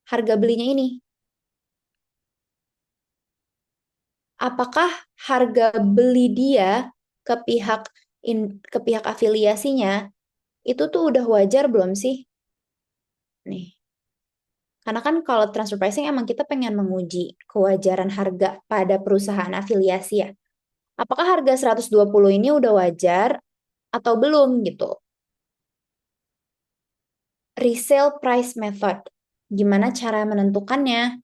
harga belinya ini. Apakah harga beli dia ke pihak afiliasinya itu tuh udah wajar belum sih? Nih. Karena kan kalau transfer pricing emang kita pengen menguji kewajaran harga pada perusahaan afiliasi ya. Apakah harga 120 ini udah wajar atau belum gitu? Resale price method. Gimana cara menentukannya?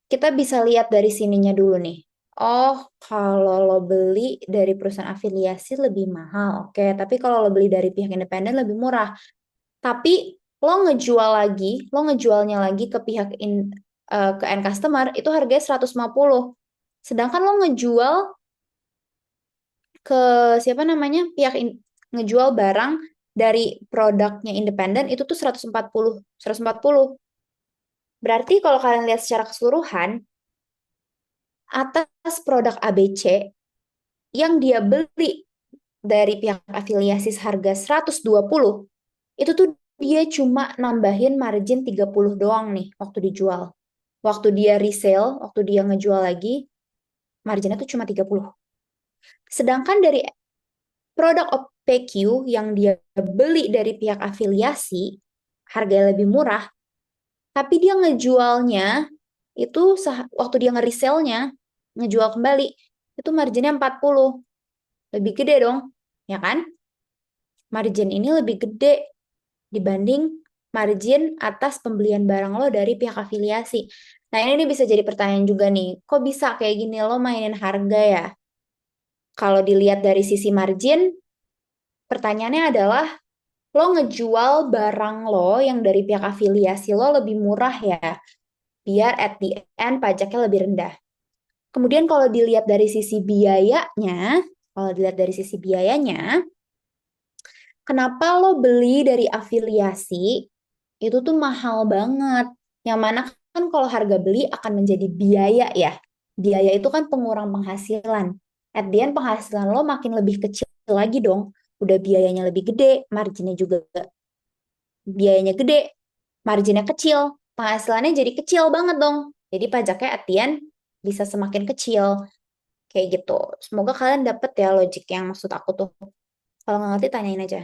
Kita bisa lihat dari sininya dulu nih. Oh, kalau lo beli dari perusahaan afiliasi lebih mahal. Oke, tapi kalau lo beli dari pihak independen lebih murah. Tapi lo ngejualnya lagi ke ke end customer itu harganya 150. Sedangkan lo ngejual ke siapa namanya? Ngejual barang dari produknya independen itu tuh 140, 140. Berarti kalau kalian lihat secara keseluruhan, atas produk ABC yang dia beli dari pihak afiliasi seharga 120, itu tuh dia cuma nambahin margin 30 doang nih waktu dijual. Waktu dia resale, waktu dia ngejual lagi, marginnya tuh cuma 30. Sedangkan dari produk OPQ yang dia beli dari pihak afiliasi, harganya lebih murah, tapi dia ngejualnya itu waktu dia nge-resell-nya, ngejual kembali, itu marginnya 40. Lebih gede dong, ya kan? Margin ini lebih gede dibanding margin atas pembelian barang lo dari pihak afiliasi. Nah, ini bisa jadi pertanyaan juga nih. Kok bisa kayak gini lo mainin harga ya? Kalau dilihat dari sisi margin, pertanyaannya adalah lo ngejual barang lo yang dari pihak afiliasi lo lebih murah ya, biar at the end pajaknya lebih rendah. Kemudian kalau dilihat dari sisi biayanya, kenapa lo beli dari afiliasi itu tuh mahal banget. Yang mana kan kalau harga beli akan menjadi biaya ya. Biaya itu kan pengurang penghasilan. At the end penghasilan lo makin lebih kecil lagi dong. Udah biayanya lebih gede, marginnya juga biayanya gede, marginnya kecil, penghasilannya jadi kecil banget dong. Jadi pajaknya at the end bisa semakin kecil. Kayak gitu. Semoga kalian dapet ya logik yang maksud aku tuh. Kalau nggak ngerti tanyain aja.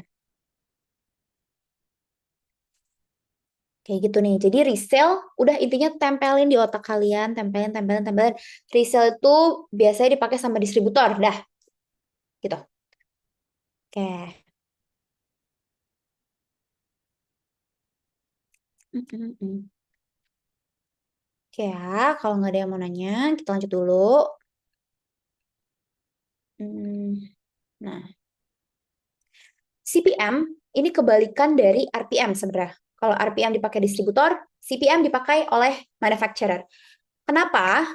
Kayak gitu nih. Jadi resale udah intinya tempelin di otak kalian, tempelin, tempelin, tempelin. Resale itu biasanya dipakai sama distributor, dah. Gitu. Oke. Mm-mm-mm. Oke ya, kalau nggak ada yang mau nanya, kita lanjut dulu. Hmm, Nah, CPM ini kebalikan dari RPM sebenarnya. Kalau RPM dipakai distributor, CPM dipakai oleh manufacturer. Kenapa?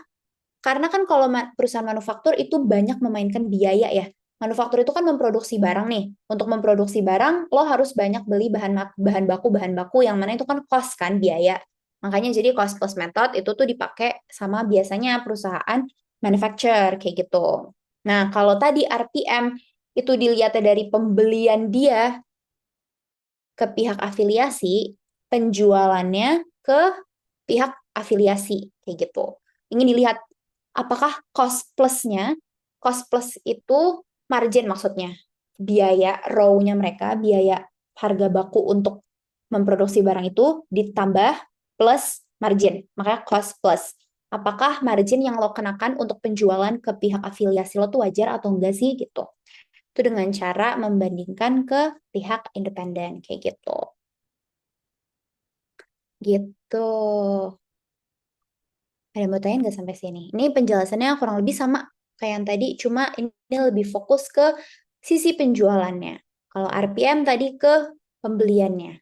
Karena kan kalau perusahaan manufaktur itu banyak memainkan biaya ya. Manufaktur itu kan memproduksi barang nih. Untuk memproduksi barang, lo harus banyak beli bahan baku yang mana itu kan cost kan biaya. Makanya jadi cost plus method itu tuh dipakai sama biasanya perusahaan manufacturer kayak gitu. Nah, kalau tadi RPM itu dilihatnya dari pembelian dia ke pihak afiliasi, penjualannya ke pihak afiliasi kayak gitu. Ingin dilihat apakah cost plus itu margin maksudnya, biaya raw-nya mereka, biaya harga baku untuk memproduksi barang itu ditambah plus margin, makanya cost plus. Apakah margin yang lo kenakan untuk penjualan ke pihak afiliasi lo tuh wajar atau enggak sih gitu. Itu dengan cara membandingkan ke pihak independen kayak gitu. Gitu. Ada yang mau tanya nggak sampai sini? Ini penjelasannya kurang lebih sama kayak yang tadi, cuma ini lebih fokus ke sisi penjualannya. Kalau RPM tadi ke pembeliannya.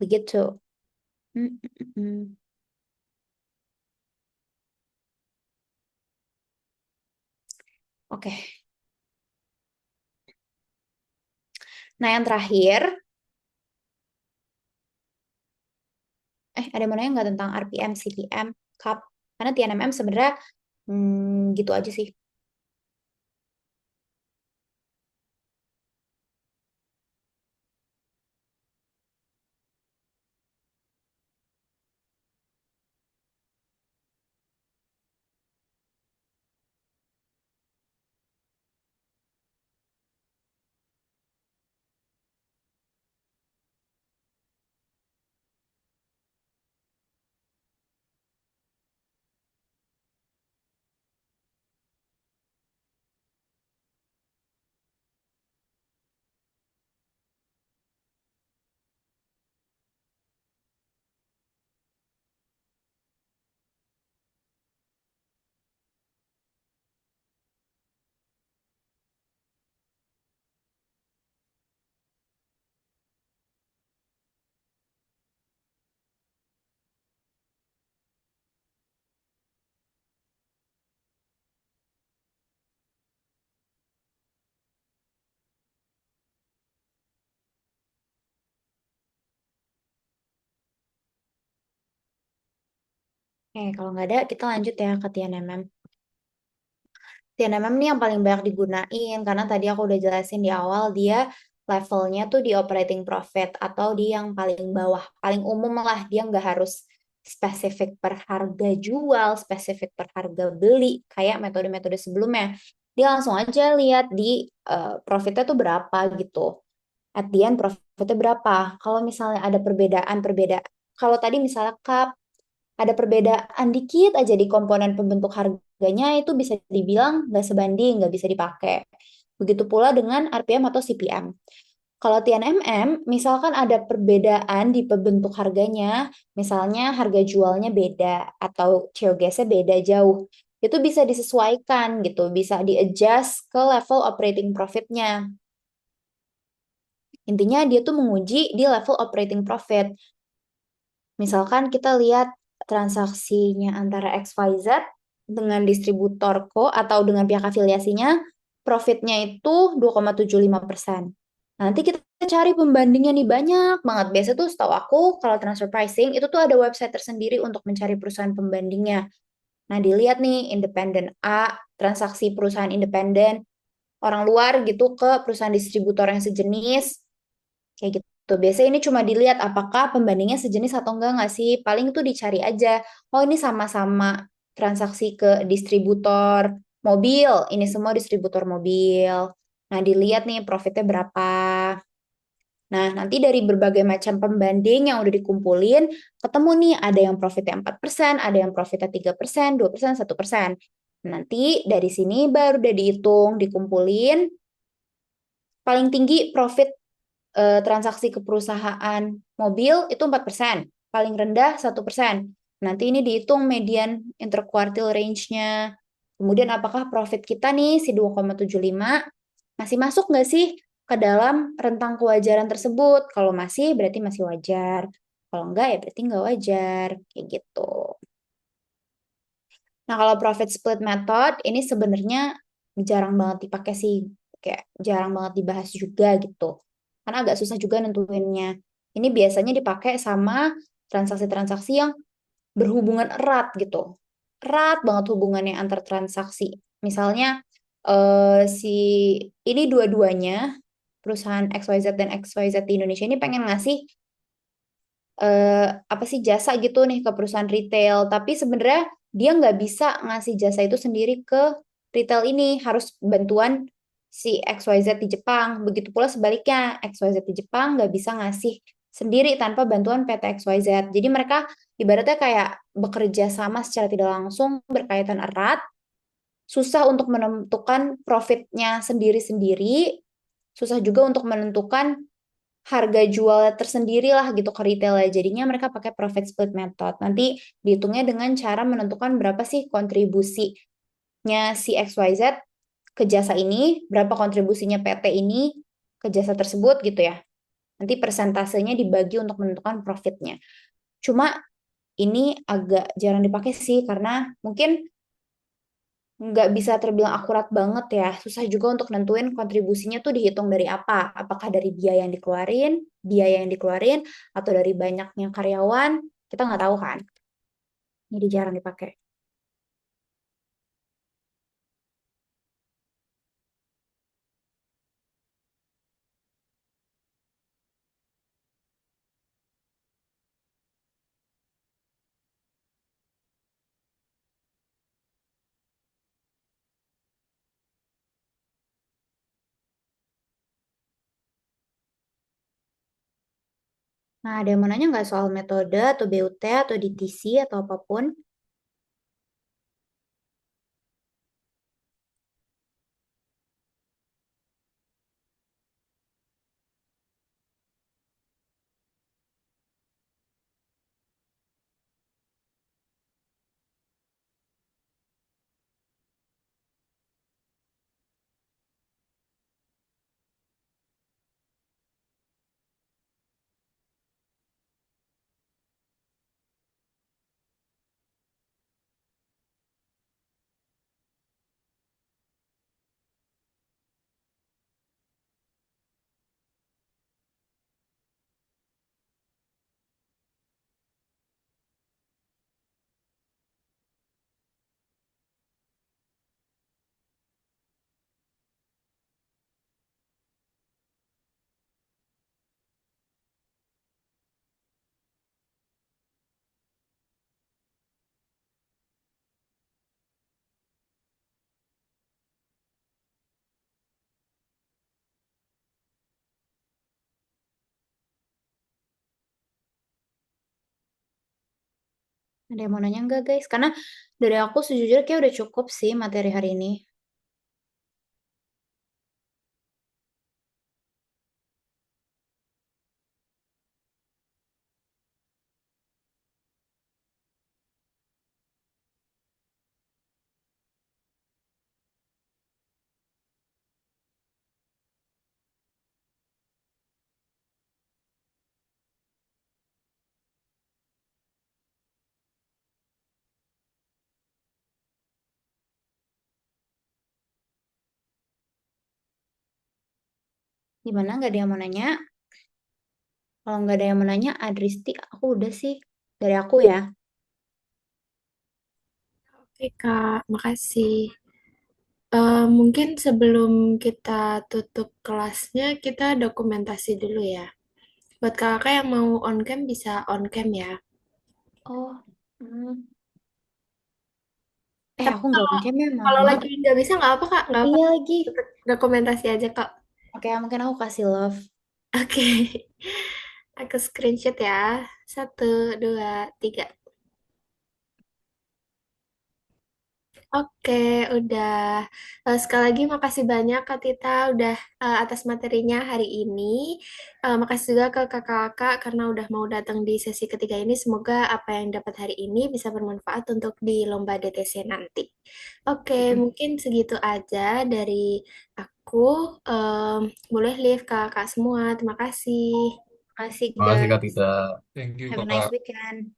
Begitu. Hmm, hmm, hmm. Oke. Nah, yang terakhir, ada yang mau nanya nggak tentang RPM, CPM, CUP? Karena TNMM sebenarnya gitu aja sih. Kalau nggak ada, kita lanjut ya ke TNMM. TNMM ini yang paling banyak digunain karena tadi aku udah jelasin di awal dia levelnya tuh di operating profit atau di yang paling bawah, paling umum lah, dia nggak harus spesifik per harga jual, spesifik per harga beli kayak metode-metode sebelumnya. Dia langsung aja lihat di profitnya tuh berapa gitu. At the end profitnya berapa. Kalau misalnya ada perbedaan, kalau tadi misalnya cup ada perbedaan dikit aja di komponen pembentuk harganya itu bisa dibilang nggak sebanding, nggak bisa dipakai. Begitu pula dengan RPM atau CPM. Kalau TNMM, misalkan ada perbedaan di pembentuk harganya, misalnya harga jualnya beda atau COGS-nya beda jauh, itu bisa disesuaikan gitu, bisa di-adjust ke level operating profit-nya. Intinya dia tuh menguji di level operating profit. Misalkan kita lihat transaksinya antara XYZ dengan distributor Co atau dengan pihak afiliasinya, profitnya itu 2,75%. Nanti kita cari pembandingnya nih banyak banget. Biasa tuh setahu aku kalau transfer pricing itu tuh ada website tersendiri untuk mencari perusahaan pembandingnya. Nah, dilihat nih independen A, transaksi perusahaan independen orang luar gitu ke perusahaan distributor yang sejenis kayak gitu. Biasanya ini cuma dilihat apakah pembandingnya sejenis atau enggak nggak sih. Paling tuh dicari aja. Oh ini sama-sama transaksi ke distributor mobil. Ini semua distributor mobil. Nah dilihat nih profitnya berapa. Nah nanti dari berbagai macam pembanding yang udah dikumpulin, ketemu nih ada yang profitnya 4%, ada yang profitnya 3%, 2%, 1%. Nanti dari sini baru udah dihitung, dikumpulin. Paling tinggi profit transaksi ke perusahaan mobil itu 4%, paling rendah 1%. Nanti ini dihitung median interquartile range-nya. Kemudian apakah profit kita nih si 2,75 masih masuk nggak sih ke dalam rentang kewajaran tersebut? Kalau masih berarti masih wajar. Kalau enggak ya berarti nggak wajar. Kayak gitu. Nah, kalau profit split method ini sebenarnya jarang banget dipakai sih. Kayak jarang banget dibahas juga gitu. Karena agak susah juga nentuinnya. Ini biasanya dipakai sama transaksi-transaksi yang berhubungan erat gitu. Erat banget hubungannya antar transaksi. Misalnya si ini dua-duanya perusahaan XYZ dan XYZ di Indonesia ini pengen ngasih apa sih jasa gitu nih ke perusahaan retail, tapi sebenarnya dia nggak bisa ngasih jasa itu sendiri ke retail ini, harus bantuan si XYZ di Jepang. Begitu pula sebaliknya, XYZ di Jepang nggak bisa ngasih sendiri tanpa bantuan PT XYZ. Jadi mereka ibaratnya kayak bekerja sama secara tidak langsung, berkaitan erat, susah untuk menentukan profitnya sendiri-sendiri, susah juga untuk menentukan harga jual tersendiri lah gitu ke retail ya. Jadinya mereka pakai profit split method. Nanti dihitungnya dengan cara menentukan berapa sih kontribusinya si XYZ ke jasa ini, berapa kontribusinya PT ini ke jasa tersebut gitu ya. Nanti persentasenya dibagi untuk menentukan profitnya. Cuma ini agak jarang dipakai sih karena mungkin nggak bisa terbilang akurat banget ya. Susah juga untuk nentuin kontribusinya tuh dihitung dari apa. Apakah dari biaya yang dikeluarin, atau dari banyaknya karyawan, kita nggak tahu kan. Jadi jarang dipakai. Nah, ada yang mau nanya nggak soal metode atau BUT atau DTC atau apapun? Ada yang mau nanya nggak guys? Karena dari aku sejujurnya kayak udah cukup sih materi hari ini. Gimana? Nggak ada yang mau nanya? Kalau nggak ada yang mau nanya, Adristi, aku udah sih. Dari aku ya. Oke, Kak. Makasih. Mungkin sebelum kita tutup kelasnya, kita dokumentasi dulu ya. Buat kakak yang mau on cam bisa on cam ya. Oh, hmm. Tapi Aku nggak mungkin ya, maaf kalau banget. lagi nggak bisa nggak apa kak, nggak apa. Iya lagi. Tetap dokumentasi aja kak. Oke, mungkin aku kasih love. Oke, aku screenshot ya. Satu, dua, tiga. Oke, udah. Sekali lagi makasih banyak Kak Tita udah atas materinya hari ini. Makasih juga ke kakak-kakak karena udah mau datang di sesi ketiga ini. Semoga apa yang dapat hari ini bisa bermanfaat untuk di lomba DTC nanti. Oke, mungkin segitu aja dari aku. Em, Boleh leave kakak semua. Terima kasih. Kasih Makasih guys. Kak Tita. Thank you Have a nice Kak. weekend.